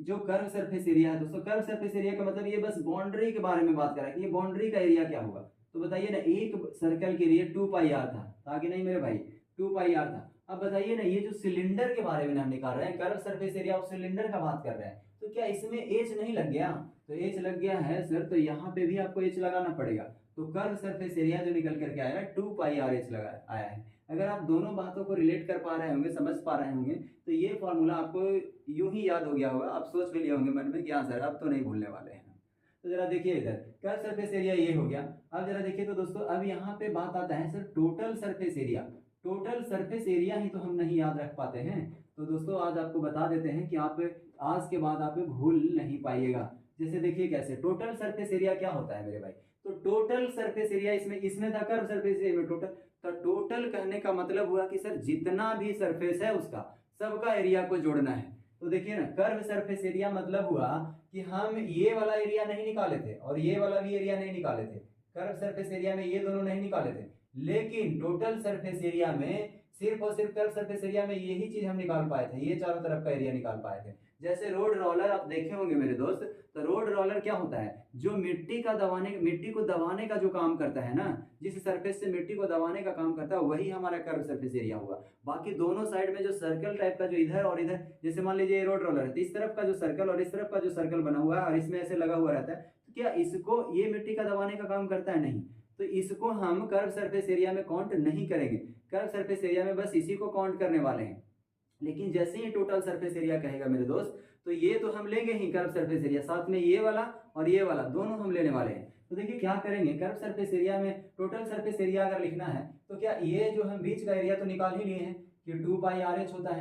जो कर्व सरफेस एरिया है दोस्तों, कर्व सरफेस एरिया का मतलब ये बस बाउंड्री के बारे में बात कर रहा है कि ये बाउंड्री का एरिया क्या होगा। तो बताइए ना, एक सर्कल के लिए 2πr था, आगे नहीं मेरे भाई, 2πr था। अब बताइए ना, ये जो सिलेंडर के बारे में हम निकाल रहे हैं, curve surface area of cylinder का बात कर रहे हैं, तो क्या इसमें एच नहीं लग गया? तो एच लग गया है सर, तो यहाँ पे भी आपको एच लगाना पड़ेगा। तो कर्व सरफेस एरिया जो निकल करके आया है 2πrh लगा आया है। अगर आप दोनों बातों को रिलेट कर पा रहे होंगे, समझ पा रहे होंगे, तो ये फॉर्मूला आपको यूं ही याद हो गया होगा, आप सोच भी लिए होंगे मन में कि हाँ सर अब तो नहीं भूलने वाले हैं। तो जरा देखिए, इधर कर्व सरफेस एरिया ये हो गया। अब जरा देखिए तो दोस्तों, अब यहाँ पे बात आता है sir total surface area. Total surface area ही तो हम नहीं याद रख पाते हैं। तो दोस्तों आज आपको बता देते हैं कि आप आज के बाद आप भूल नहीं पाइएगा। जैसे देखिए कैसे, टोटल सरफेस एरिया क्या होता है मेरे भाई, तो टोटल सरफेस एरिया इसमें था कर्व सरफेस एरिया में टोटल। तो टोटल कहने का मतलब हुआ कि सर जितना भी सरफेस है उसका सबका एरिया को जोड़ना है। तो देखिए ना, कर्व सरफेस एरिया मतलब हुआ कि हम ये वाला एरिया नहीं निकाले थे और ये वाला भी एरिया नहीं निकाले थे, कर्व सरफेस एरिया में ये दोनों नहीं निकाले थे, लेकिन टोटल सरफेस एरिया में सिर्फ और सिर्फ कर्व सरफेस एरिया में यही चीज हम निकाल पाए थे, ये चारों तरफ का एरिया निकाल पाए थे। जैसे रोड रोलर आप देखे होंगे मेरे दोस्त, तो रोड रोलर क्या होता है, जो मिट्टी को दबाने का जो काम करता है ना, जिस सरफेस से मिट्टी को दबाने का काम करता है वही हमारा कर्व सरफेस एरिया हुआ। बाकी दोनों साइड में जो सर्कल टाइप का जो इधर और इधर, जैसे मान लीजिए रोड रोलर है, तो इस तरफ का जो सर्कल और इस तरफ का जो सर्कल बना हुआ है और इसमें ऐसे लगा हुआ रहता है, तो क्या इसको ये मिट्टी का दबाने का काम करता है? नहीं। तो इसको हम कर्व सरफेस एरिया में काउंट नहीं करेंगे। कर्व सरफेस एरिया में बस इसी को काउंट करने वाले हैं। लेकिन जैसे ही टोटल सरफेस एरिया कहेगा मेरे दोस्त, तो ये तो हम लेंगे ही कर्व सरफेस एरिया, साथ में ये वाला और ये वाला दोनों हम लेने वाले हैं। तो देखिए क्या करेंगे, कर्व सरफेस एरिया में टोटल सरफेस एरिया अगर लिखना है तो क्या ये जो हम बीच का एरिया तो निकाल ही लिए हैं कि 2πr(h) होता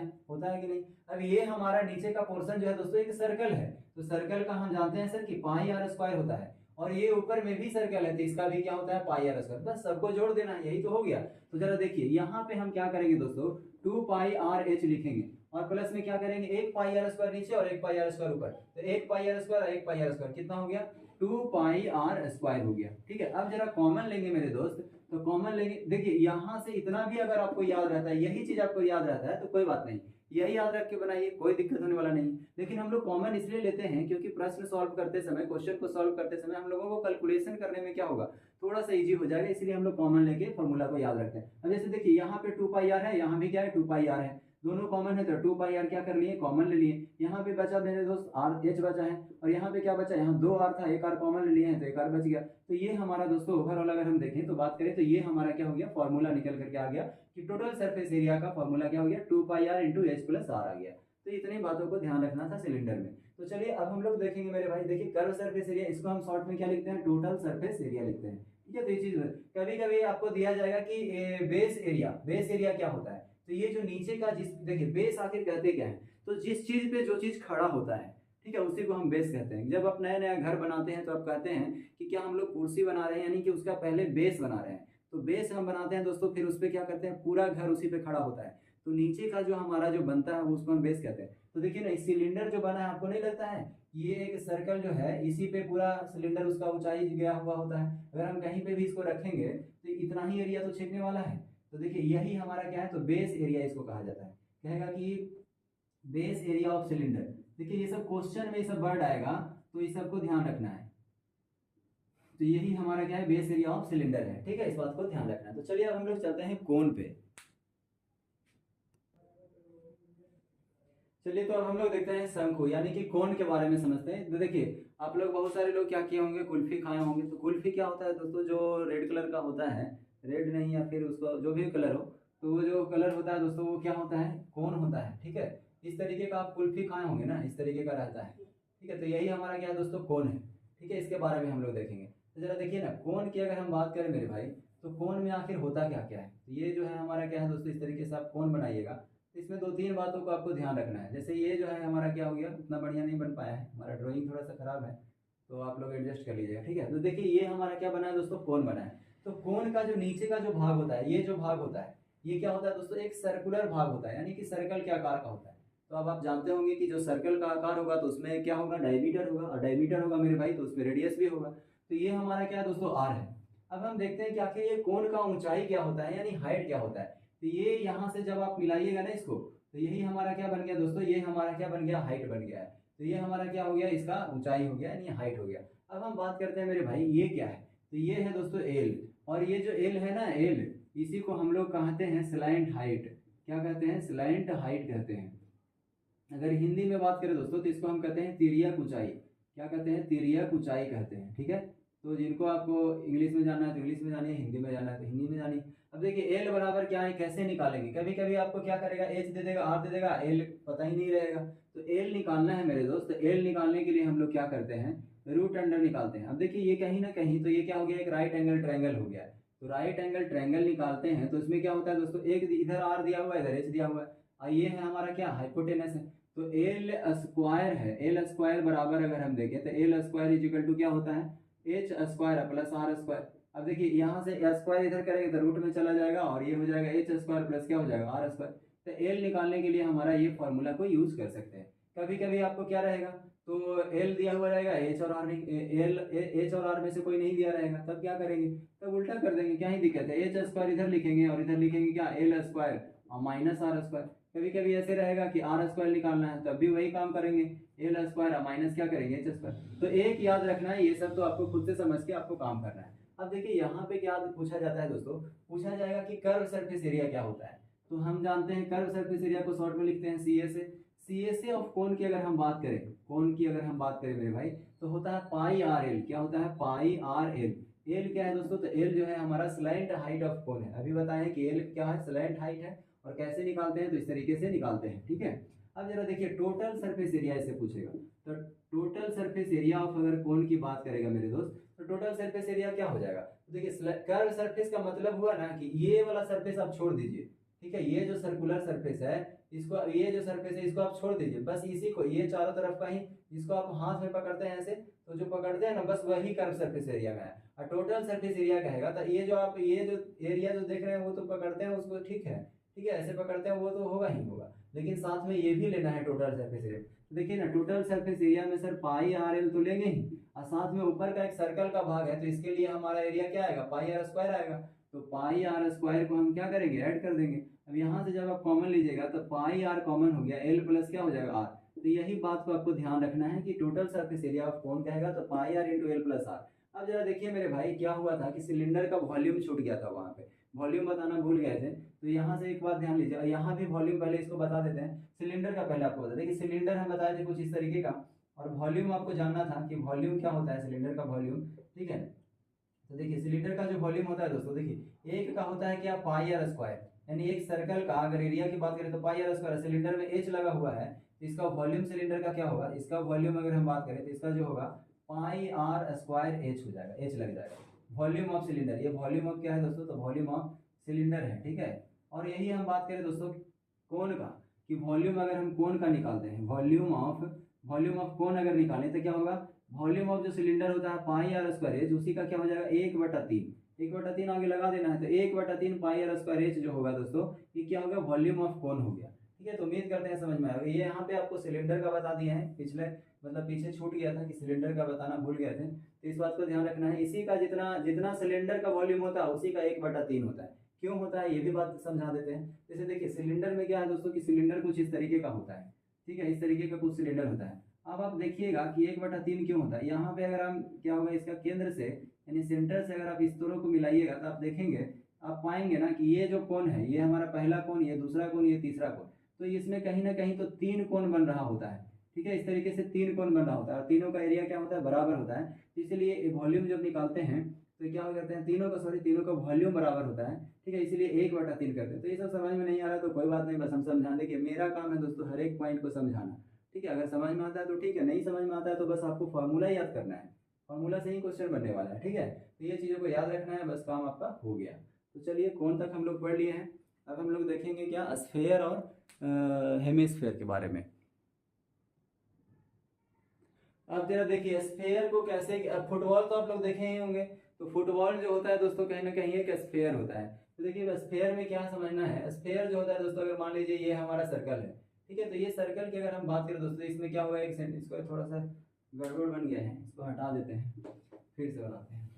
है कि नहीं। अब ये हमारा नीचे का पोर्शन जो है दोस्तों एक सर्कल है, तो सर्कल का हम जानते हैं सर कि πr² होता है, और ये ऊपर में भी सर्कल है तो इसका भी क्या होता है πr²। बस सबको जोड़ देना है, यही तो हो गया। तो जरा देखिए यहाँ पे हम क्या करेंगे दोस्तों, 2πr(h) लिखेंगे और प्लस में क्या करेंगे 1πr² नीचे और 1πr² ऊपर, तो 1πr² और 1πr² कितना हो गया 2πr² हो गया। ठीक है, अब जरा कॉमन लेंगे मेरे दोस्त, तो कॉमन लेंगे। देखिए यहाँ से इतना भी अगर आपको याद रहता है, यही चीज आपको याद रहता है तो कोई बात नहीं, यही याद रख के बनाइए, कोई दिक्कत होने वाला नहीं। लेकिन हम लोग कॉमन इसलिए लेते हैं क्योंकि प्रश्न सॉल्व करते समय, क्वेश्चन को सॉल्व करते समय हम लोगों को कैलकुलेशन करने में क्या होगा, थोड़ा सा इजी हो जाएगा, इसलिए हम लोग कॉमन लेके फॉर्मूला को याद रखते हैं। अब जैसे देखिए यहाँ पे 2πr है, यहाँ भी क्या है 2πr है, दोनों कॉमन है तो 2πr क्या कर लिए कॉमन ले लिए। यहाँ पे बचा मेरे दोस्त RH बचा है, और यहाँ पे क्या बचा, यहाँ 2r था, एक r कॉमन ले लिए हैं तो एक r बच गया। तो ये हमारा दोस्तों ओवरऑल अगर हम देखें तो बात करें तो ये हमारा क्या हो गया, फॉर्मूला निकल करके आ गया कि टोटल सरफेस एरिया का फॉर्मूला क्या हो गया 2πr × h+r आ गया। तो इतनी बातों को ध्यान रखना था सिलेंडर में। तो चलिए अब हम लोग देखेंगे मेरे भाई, देखिए कर्व सरफेस एरिया, इसको हम शॉर्ट में क्या लिखते हैं, टोटल सरफेस एरिया लिखते हैं। ठीक है, तो ये चीज कभी कभी आपको दिया जाएगा कि बेस एरिया क्या होता है, तो ये जो नीचे का जिस, देखिए बेस आखिर कहते क्या है, तो जिस चीज पे जो चीज खड़ा होता है, ठीक है, उसी को हम बेस कहते हैं। जब आप नया नया घर बनाते हैं तो आप कहते हैं कि क्या हम लोग कुर्सी बना रहे हैं, यानी कि उसका पहले बेस बना रहे हैं। तो बेस हम बनाते हैं दोस्तों, फिर उस पर क्या करते हैं, पूरा घर उसी पे खड़ा होता है, तो नीचे का जो हमारा जो बनता है उसको हम बेस कहते हैं। तो देखिए ना, सिलेंडर जो बना है, आपको नहीं लगता है ये एक सर्कल जो है, इसी पे पूरा सिलेंडर उसका ऊंचाई गया हुआ होता है। अगर हम कहीं पे भी इसको रखेंगे तो इतना ही एरिया तो छेदने वाला है। तो देखिए यही हमारा क्या है, तो बेस एरिया इसको कहा जाता है, कहेगा कि बेस एरिया ऑफ सिलेंडर। देखिए ये सब क्वेश्चन में ये सब वर्ड आएगा तो इस सबको ध्यान रखना है। तो यही हमारा क्या है, बेस एरिया ऑफ सिलेंडर है। ठीक है, इस बात को ध्यान रखना है। तो चलिए अब हम लोग चलते हैं कोन पे। चलिए तो अब हम लोग देखते हैं शंकु यानी कि कोन के बारे में समझते हैं। तो देखिए आप लोग बहुत सारे लोग क्या किए होंगे, कुल्फी खाए होंगे। तो कुल्फी क्या होता है दोस्तों, जो रेड कलर का होता है, रेड नहीं या फिर उसको जो भी कलर हो, तो वो जो कलर होता है दोस्तों वो क्या होता है, कोन होता है। ठीक है, इस तरीके का आप कुल्फी खाए होंगे ना, इस तरीके का रहता है। ठीक है, तो यही हमारा क्या है दोस्तों, कोन है। ठीक है, इसके बारे में हम लोग देखेंगे। तो जरा देखिए ना, कोन की अगर हम बात करें मेरे भाई, तो कोन में आखिर होता क्या क्या है। तो ये जो है हमारा क्या है दोस्तों, इस तरीके से आप कोन बनाइएगा। इसमें 2-3 बातों को आपको ध्यान रखना है। जैसे ये जो है हमारा क्या हो गया, उतना बढ़िया नहीं बन पाया है, हमारा ड्राइंग थोड़ा सा खराब है, तो आप लोग एडजस्ट कर लीजिएगा। ठीक है, तो देखिए ये हमारा क्या बना है दोस्तों, कोन बना है। तो कोन का जो नीचे का जो भाग होता है, ये जो भाग होता है, ये क्या होता है दोस्तों, एक सर्कुलर भाग होता है, यानी कि सर्कल के आकार का होता है। तो अब आप जानते होंगे कि जो सर्कल का आकार होगा तो उसमें क्या होगा, डायमीटर होगा, और डायमीटर होगा मेरे भाई तो उसमें रेडियस भी होगा। तो ये हमारा क्या है दोस्तों, आर है। अब हम देखते हैं कि आखिर ये कोन का ऊंचाई क्या होता है, यानी हाइट क्या होता है। तो ये यहाँ से जब आप मिलाइएगा ना इसको, तो यही हमारा क्या बन गया दोस्तों, ये हमारा क्या बन गया, हाइट बन गया है। तो ये हमारा क्या हो गया, इसका ऊंचाई हो गया, यानी हाइट हो गया। अब हम बात करते हैं मेरे भाई, ये क्या है, तो ये है दोस्तों एल, और ये जो एल है ना, एल, इसी को हम लोग कहते हैं स्लैंट हाइट। क्या कहते हैं, स्लैंट हाइट कहते हैं। अगर हिंदी में बात करें दोस्तों तो इसको हम कहते हैं तिर्यक ऊंचाई। क्या कहते हैं, तिर्यक ऊंचाई कहते हैं। ठीक है, तो जिनको आपको इंग्लिश में जानना है तो इंग्लिश में जानिए, हिंदी में जानना है तो हिंदी में जानिए। अब देखिए एल बराबर क्या है, कैसे निकालेंगे, कभी कभी आपको क्या करेगा, एच दे देगा, आर दे देगा, एल पता ही नहीं रहेगा। तो एल निकालना है मेरे दोस्त, एल निकालने के लिए हम लोग क्या करते हैं, रूट अंडर निकालते हैं। अब देखिए ये कहीं ना कहीं तो ये क्या हो गया, एक राइट एंगल ट्रायंगल हो गया। तो राइट एंगल ट्रायंगल निकालते हैं तो इसमें क्या होता है दोस्तों, एक इधर आर दिया हुआ है, इधर एच दिया हुआ है, और ये है हमारा क्या, हाइपोटेनस है। तो एल स्क्वायर है, एल स्क्वायर बराबर अगर हम देखें तो एल स्क्वायर इजिकल टू क्या होता है, H square plus R square. अब देखिए यहाँ से स्क्वायर इधर करेंगे तो रूट में चला जाएगा, और ये हो जाएगा एच स्क्वायर प्लस क्या हो जाएगा, आर स्क्वायर। तो एल निकालने के लिए हमारा ये फॉर्मूला को यूज कर सकते हैं। कभी कभी आपको क्या रहेगा, तो एल दिया हुआ रहेगा, एच और आर, एल एच और आर में से कोई नहीं दिया रहेगा, तब क्या करेंगे, तब उल्टा कर देंगे, क्या ही दिक्कत है, एच स्क्वायर इधर लिखेंगे और इधर लिखेंगे क्या, एल स्क्वायर और माइनस आर स्क्वायर। कभी कभी ऐसे रहेगा कि आर स्क्वायर निकालना है, तब भी वही काम करेंगे, एल स्क्वायर माइनस क्या करेंगे, एच स्क्वायर। तो एक याद रखना है, ये सब तो आपको खुद से समझ के आपको काम करना है। अब देखिए यहाँ पे क्या पूछा जाता है दोस्तों, पूछा जाएगा कि कर्व सरफेस एरिया क्या होता है। तो हम जानते हैं कर्व सरफेस एरिया को शॉर्ट में लिखते हैं सी ए से। सी ए से ऑफ कोन की अगर हम बात करें, कोन की अगर हम बात करें मेरे भाई, तो होता है पाई आर एल। क्या होता है, पाई आर एल। एल क्या है दोस्तों, तो एल जो है हमारा स्लैंट हाइट ऑफ कोन है। अभी बताएं कि एल क्या है, स्लैंट हाइट है, और कैसे निकालते हैं तो इस तरीके से निकालते हैं, ठीक है। अब जरा देखिए टोटल सरफेस एरिया इससे पूछेगा, तो टोटल सरफेस एरिया ऑफ अगर कोन की बात करेगा मेरे दोस्त, तो टोटल सरफेस एरिया क्या हो जाएगा, तो देखिए कर्व सरफेस का मतलब हुआ ना कि ये वाला सरफेस आप छोड़ दीजिए, ठीक है, ये जो सर्कुलर सरफेस है इसको, ये जो सरफेस है इसको आप छोड़ दीजिए, बस इसी को, ये चारों तरफ का ही जिसको आप हाथ में पकड़ते हैं ऐसे, तो जो पकड़ते हैं ना बस वही कर्व सरफेस एरिया में है। और टोटल सरफेस एरिया कहेगा तो ये जो आप, ये जो एरिया जो देख रहे हैं वो तो पकड़ते हैं उसको, ठीक है, ठीक है, ऐसे पकड़ते हैं वो तो होगा ही होगा, लेकिन साथ में ये भी लेना है टोटल सरफेस एरिया। तो देखिए ना टोटल सरफेस एरिया में सर पाई आर एल तो लेंगे ही, और साथ में ऊपर का एक सर्कल का भाग है तो इसके लिए हमारा एरिया क्या आएगा, पाई आर स्क्वायर आएगा, तो पाई आर स्क्वायर को हम क्या करेंगे, ऐड कर देंगे। अब यहाँ से जब आप कॉमन लीजिएगा तो पाई आर कॉमन हो गया, एल प्लस क्या हो जाएगा आर, तो यही बात को आपको ध्यान रखना है कि total surface area of cone कहेगा तो pi r into L plus r. अब जरा देखिए मेरे भाई क्या हुआ था कि सिलेंडर का वॉल्यूम छूट गया था, वहां पे वॉल्यूम बताना भूल गए थे, तो यहाँ से एक बात ध्यान लीजिए, यहाँ भी वॉल्यूम पहले इसको बता देते हैं, सिलेंडर का पहले आपको बता दें कि सिलेंडर हम बताए थे कुछ इस तरीके का, और वॉल्यूम आपको जानना था कि वॉल्यूम क्या होता है सिलेंडर का वॉल्यूम, ठीक है। तो देखिए सिलेंडर का जो वॉल्यूम होता है दोस्तों, देखिए एक का होता है क्या, पाई आर स्क्वायर, यानी एक सर्कल का अगर एरिया की बात करें तो पाई आर स्क्वायर, सिलेंडर में एच लगा हुआ है, इसका वॉल्यूम सिलेंडर का क्या होगा, इसका वॉल्यूम अगर हम बात करें तो इसका जो होगा पाई आर स्क्वायर एच हो जाएगा, एच लग जाएगा, वॉल्यूम ऑफ सिलेंडर, ये वॉल्यूम ऑफ क्या है दोस्तों, तो वॉल्यूम ऑफ सिलेंडर है, ठीक है। और यही हम बात करें दोस्तों कोन का, कि वॉल्यूम अगर हम कोन का निकालते हैं, वॉल्यूम ऑफ कोन अगर निकालें तो क्या होगा, वॉल्यूम ऑफ जो सिलेंडर होता है पाई आर स्क्वायर एच, उसी का क्या हो जाएगा 1/3, 1/3 आगे लगा देना है, तो 1/3 पाई आर स्क्वायर एच जो होगा दोस्तों ये क्या होगा, वॉल्यूम ऑफ कोन हो गया, ठीक है। तो उम्मीद करते हैं समझ में आएगा। ये यहाँ पे आपको सिलेंडर का बता दिया है, पिछले मतलब पीछे छूट गया था कि सिलेंडर का बताना भूल गए थे, तो इस बात को ध्यान रखना है, इसी का जितना जितना सिलेंडर का वॉल्यूम होता है उसी का 1/3 होता है। क्यों होता है ये भी बात समझा देते हैं। जैसे देखिए सिलेंडर में क्या है दोस्तों कि सिलेंडर कुछ इस तरीके का होता है, ठीक है, इस तरीके का कुछ सिलेंडर होता है। अब आप देखिएगा कि 1/3 क्यों होता है, यहाँ पे अगर हम क्या होगा, इसका केंद्र से यानी सेंटर से अगर आप इस दोनों को मिलाइएगा तो आप देखेंगे, आप पाएंगे ना कि ये जो कोण है ये हमारा पहला कोण, ये दूसरा कोण, ये तीसरा कोण, तो इसमें कहीं ना कहीं तो 3 कोण बन रहा होता है, ठीक है, इस तरीके से 3 कोण बन रहा होता है, और तीनों का एरिया क्या होता है, बराबर होता है। इसलिए वॉल्यूम जब निकालते हैं तो क्या करते हैं, तीनों का वॉल्यूम बराबर होता है, ठीक है, इसलिए 1/3 करते हैं। तो ये सब समझ में नहीं आ रहा तो कोई बात नहीं, बस हम समझा देंगे, मेरा काम है दोस्तों हर एक पॉइंट को समझाना, ठीक है। अगर समझ में आता है तो ठीक है, नहीं समझ में आता है तो बस आपको फार्मूला याद करना है, फार्मूला से ही क्वेश्चन बनने वाला है, ठीक है। तो ये चीज़ों को याद रखना है, बस काम आपका हो गया। तो चलिए कौन तक हम लोग पढ़ लिए हैं, अब हम लोग देखेंगे क्या स्फेयर और हेमिस्फेयर के बारे में। अब जरा देखिए स्फेयर को कैसे, फुटबॉल तो आप लोग देखे ही होंगे, तो फुटबॉल जो होता है दोस्तों कहीं ना कहीं एक स्फेयर होता है। तो देखिए स्फेयर में क्या समझना है, स्फेयर जो होता है दोस्तों, अगर मान लीजिए ये हमारा सर्कल है, ठीक है, तो ये सर्कल की अगर हम बात करें दोस्तों, इसमें क्या हुआ, एक इसको थोड़ा सा गड़बड़ बन गया है, इसको हटा देते हैं, फिर से बनाते हैं।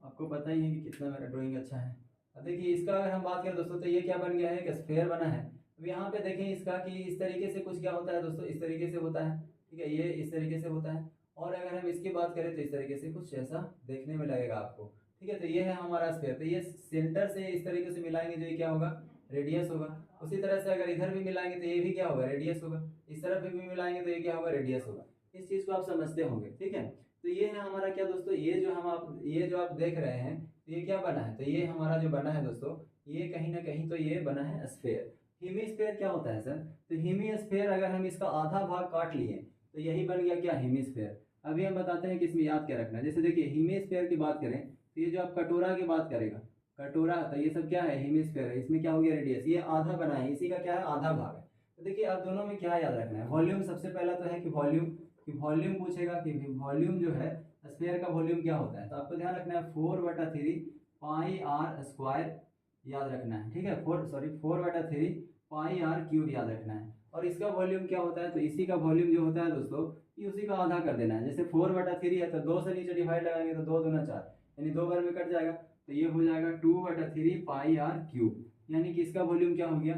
आपको पता ही है कि कितना मेरा ड्राइंग अच्छा है। अब देखिए इसका अगर हम बात करें दोस्तों, तो ये क्या बन गया है, एक स्फेयर बना है। अब यहाँ पे देखें इसका कि इस तरीके से कुछ क्या होता है दोस्तों, इस तरीके से होता है, ठीक है, ये इस तरीके से होता है, और अगर हम इसकी बात करें तो इस तरीके से कुछ ऐसा देखने में लगेगा आपको, ठीक है। तो ये है हमारा स्फेयर, तो ये सेंटर से इस तरीके से मिलाएंगे जो ये क्या होगा, रेडियस होगा। उसी तरह से अगर इधर भी मिलाएंगे तो ये भी क्या होगा, रेडियस होगा। इस तरफ भी मिलाएंगे तो ये क्या होगा, रेडियस होगा। इस चीज को आप समझते होंगे, ठीक है। तो ये है हमारा क्या दोस्तों, ये जो आप देख रहे हैं ये क्या बना है, तो ये हमारा जो बना है दोस्तों, ये कहीं ना कहीं तो ये बना है स्फेयर। हेमिस्फेयर क्या होता है सर, तो हेमिस्फेयर अगर हम इसका आधा भाग काट लिए तो यही बन गया क्या, हेमिस्फेयर। अभी हम बताते हैं कि इसमें याद क्या रखना है। जैसे देखिए हेमिस्फेयर की बात करें तो ये जो आप कटोरा की बात करेगा, कटोरा, तो ये सब क्या है, हेमिस्फेयर है, इसमें क्या हो गया, रेडियस, ये आधा बना है, इसी का क्या है, आधा भाग है। तो देखिए अब दोनों में क्या याद रखना है, वॉल्यूम सबसे पहला तो है कि वॉल्यूम पूछेगा कि वॉल्यूम जो है स्फेयर का वॉल्यूम क्या होता है, तो आपको ध्यान रखना है 4/3 पाई आर स्क्वायर याद रखना है, ठीक है, 4/3 पाई आर क्यूब याद रखना है। और इसका वॉल्यूम क्या होता है, तो इसी का वॉल्यूम जो होता है दोस्तों ये उसी का आधा कर देना है। जैसे 4/3 है तो 2 से नीचे डिवाइड लगाएंगे तो 2 दूना 4, यानी 2 बार में कट जाएगा, तो ये हो जाएगा 2/3 पाई आर क्यूब, यानी कि इसका वॉल्यूम क्या हो गया,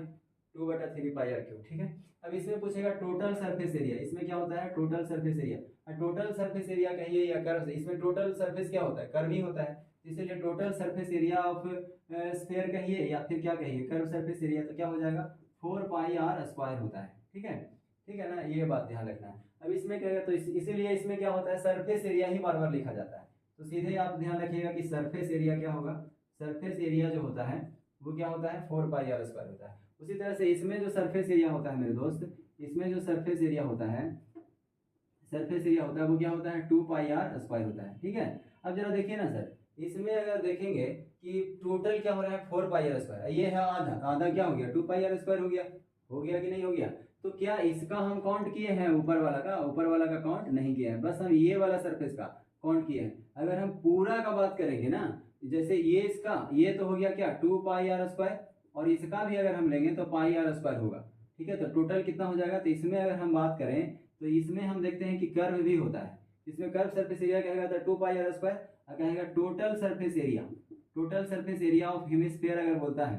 2/3 पाई आर क्यूब, ठीक है। अब इसमें पूछेगा टोटल सरफेस एरिया, इसमें क्या होता है, total surface area. Total surface area कहिए या कर्व, इसमें टोटल सरफेस क्या होता है, कर्व ही होता है, इसलिए total surface area of sphere कहिए या फिर क्या कहिए, कर्व सरफेस एरिया, तो क्या हो जाएगा 4 पाई आर स्क्वायर होता है, ठीक है, ठीक है ना, ये बात ध्यान रखना है। अब इसमें क्या, तो इसीलिए इसमें क्या होता है, सरफेस एरिया ही बार बार लिखा जाता है। तो सीधे आप ध्यान रखिएगा कि सरफेस एरिया क्या होगा, सरफेस एरिया जो होता है वो क्या होता है 4πr² होता है। उसी तरह से इसमें जो सरफेस एरिया होता है मेरे दोस्त, इसमें जो सरफेस एरिया होता है, सरफेस एरिया होता है वो क्या होता है 2πr² होता है। ठीक है, अब जरा देखिए ना सर, इसमें अगर देखेंगे कि टोटल क्या हो रहा है 4πr², ये है आधा, तो आधा क्या हो गया 2πr² हो गया कि नहीं हो गया। तो क्या इसका हम काउंट किए हैं ऊपर वाला का? ऊपर वाला का काउंट नहीं किया है, बस हम ये वाला सरफेस का काउंट किए हैं। अगर हम पूरा का बात करेंगे ना, जैसे ये इसका, ये तो हो गया क्या 2πr², और इसका भी अगर हम लेंगे तो πr² होगा। ठीक है, तो टोटल कितना हो जाएगा। तो इसमें अगर हम बात करें तो इसमें हम देखते हैं कि कर्व भी होता है, इसमें कर्व सरफेस एरिया क्या कहेगा 2πr², कहेगा total surface area, total surface area of hemisphere अगर बोलता है।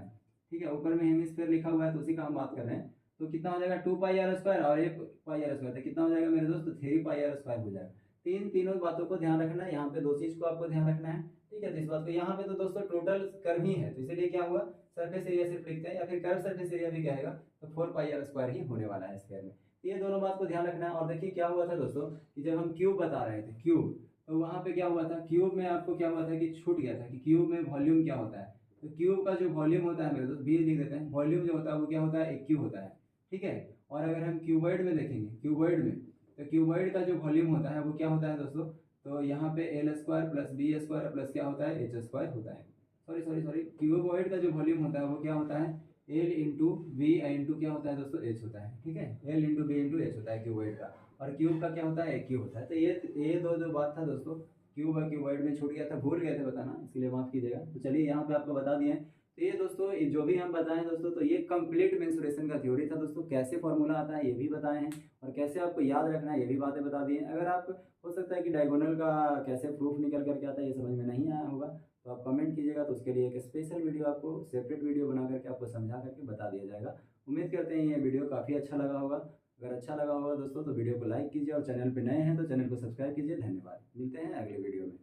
ठीक है, ऊपर में हेमिस्फीयर लिखा हुआ है तो उसी का हम बात कर रहे हैं। तो कितना हो जाएगा 2πr² और 1πr², तो कितना हो जाएगा मेरे दोस्त 3πr² हो जाएगा। तीनों बातों को ध्यान रखना है, यहाँ पे दो चीज को आपको ध्यान रखना है। ठीक है, तो इस बात को यहाँ पे तो दोस्तों टोटल कर्व ही है, तो इसीलिए क्या हुआ सरफेस एरिया सिर्फ लिखते हैं, या फिर कर्व सरफेस एरिया भी कहेगा तो 4πr² ही होने वाला है स्क्वायर में। ये दोनों बात को ध्यान रखना है। और देखिए क्या हुआ था दोस्तों कि जब हम क्यूब बता रहे थे, क्यूब, तो वहाँ पे क्या हुआ था, क्यूब में आपको क्या हुआ था कि छूट गया था कि क्यूब में वॉल्यूम क्या होता है। तो क्यूब का जो वॉल्यूम होता है मेरे दोस्त, बी लिख देते हैं, वॉल्यूम जो होता है वो क्या होता है 1 क्यूब होता है। ठीक है, और अगर हम क्यूबॉइड में देखेंगे, क्यूबॉइड में, तो क्यूबॉइड का जो वॉल्यूम होता है वो क्या होता है दोस्तों, तो यहाँ पे l² प्लस b² प्लस क्या होता है h² होता है। सॉरी, क्यूबॉइड का जो वॉल्यूम होता है वो क्या होता है l इंटू वी इंटू क्या होता है दोस्तों h होता है। ठीक है, l into B into h होता है क्यूबॉइड का, और क्यूब का क्या होता है 1 क्यूब होता है। तो ये दो बात था दोस्तों, क्यूब और क्यूबॉइड में छूट गया था, भूल गए थे बताना, इसलिए माफ कीजिएगा। तो चलिए यहाँ पे आपको बता दिए। तो ये दोस्तों ये जो भी हम बताएं दोस्तों, तो ये कंप्लीट मेंसुरेशन का थ्योरी था दोस्तों। कैसे फॉर्मूला आता है ये भी बताए हैं, और कैसे आपको याद रखना है ये भी बातें बता दी हैं। अगर आप, हो सकता है कि डायगोनल का कैसे प्रूफ निकल करके आता है ये समझ में नहीं आया होगा, तो आप कमेंट कीजिएगा, तो उसके लिए एक स्पेशल वीडियो आपको, सेपरेट वीडियो बना करके आपको समझा करके बता दिया जाएगा। उम्मीद करते हैं ये वीडियो काफ़ी अच्छा लगा होगा। अगर अच्छा लगा होगा दोस्तों तो वीडियो को लाइक कीजिए, और चैनल पर नए हैं तो चैनल को सब्सक्राइब कीजिए। धन्यवाद, मिलते हैं अगले वीडियो में।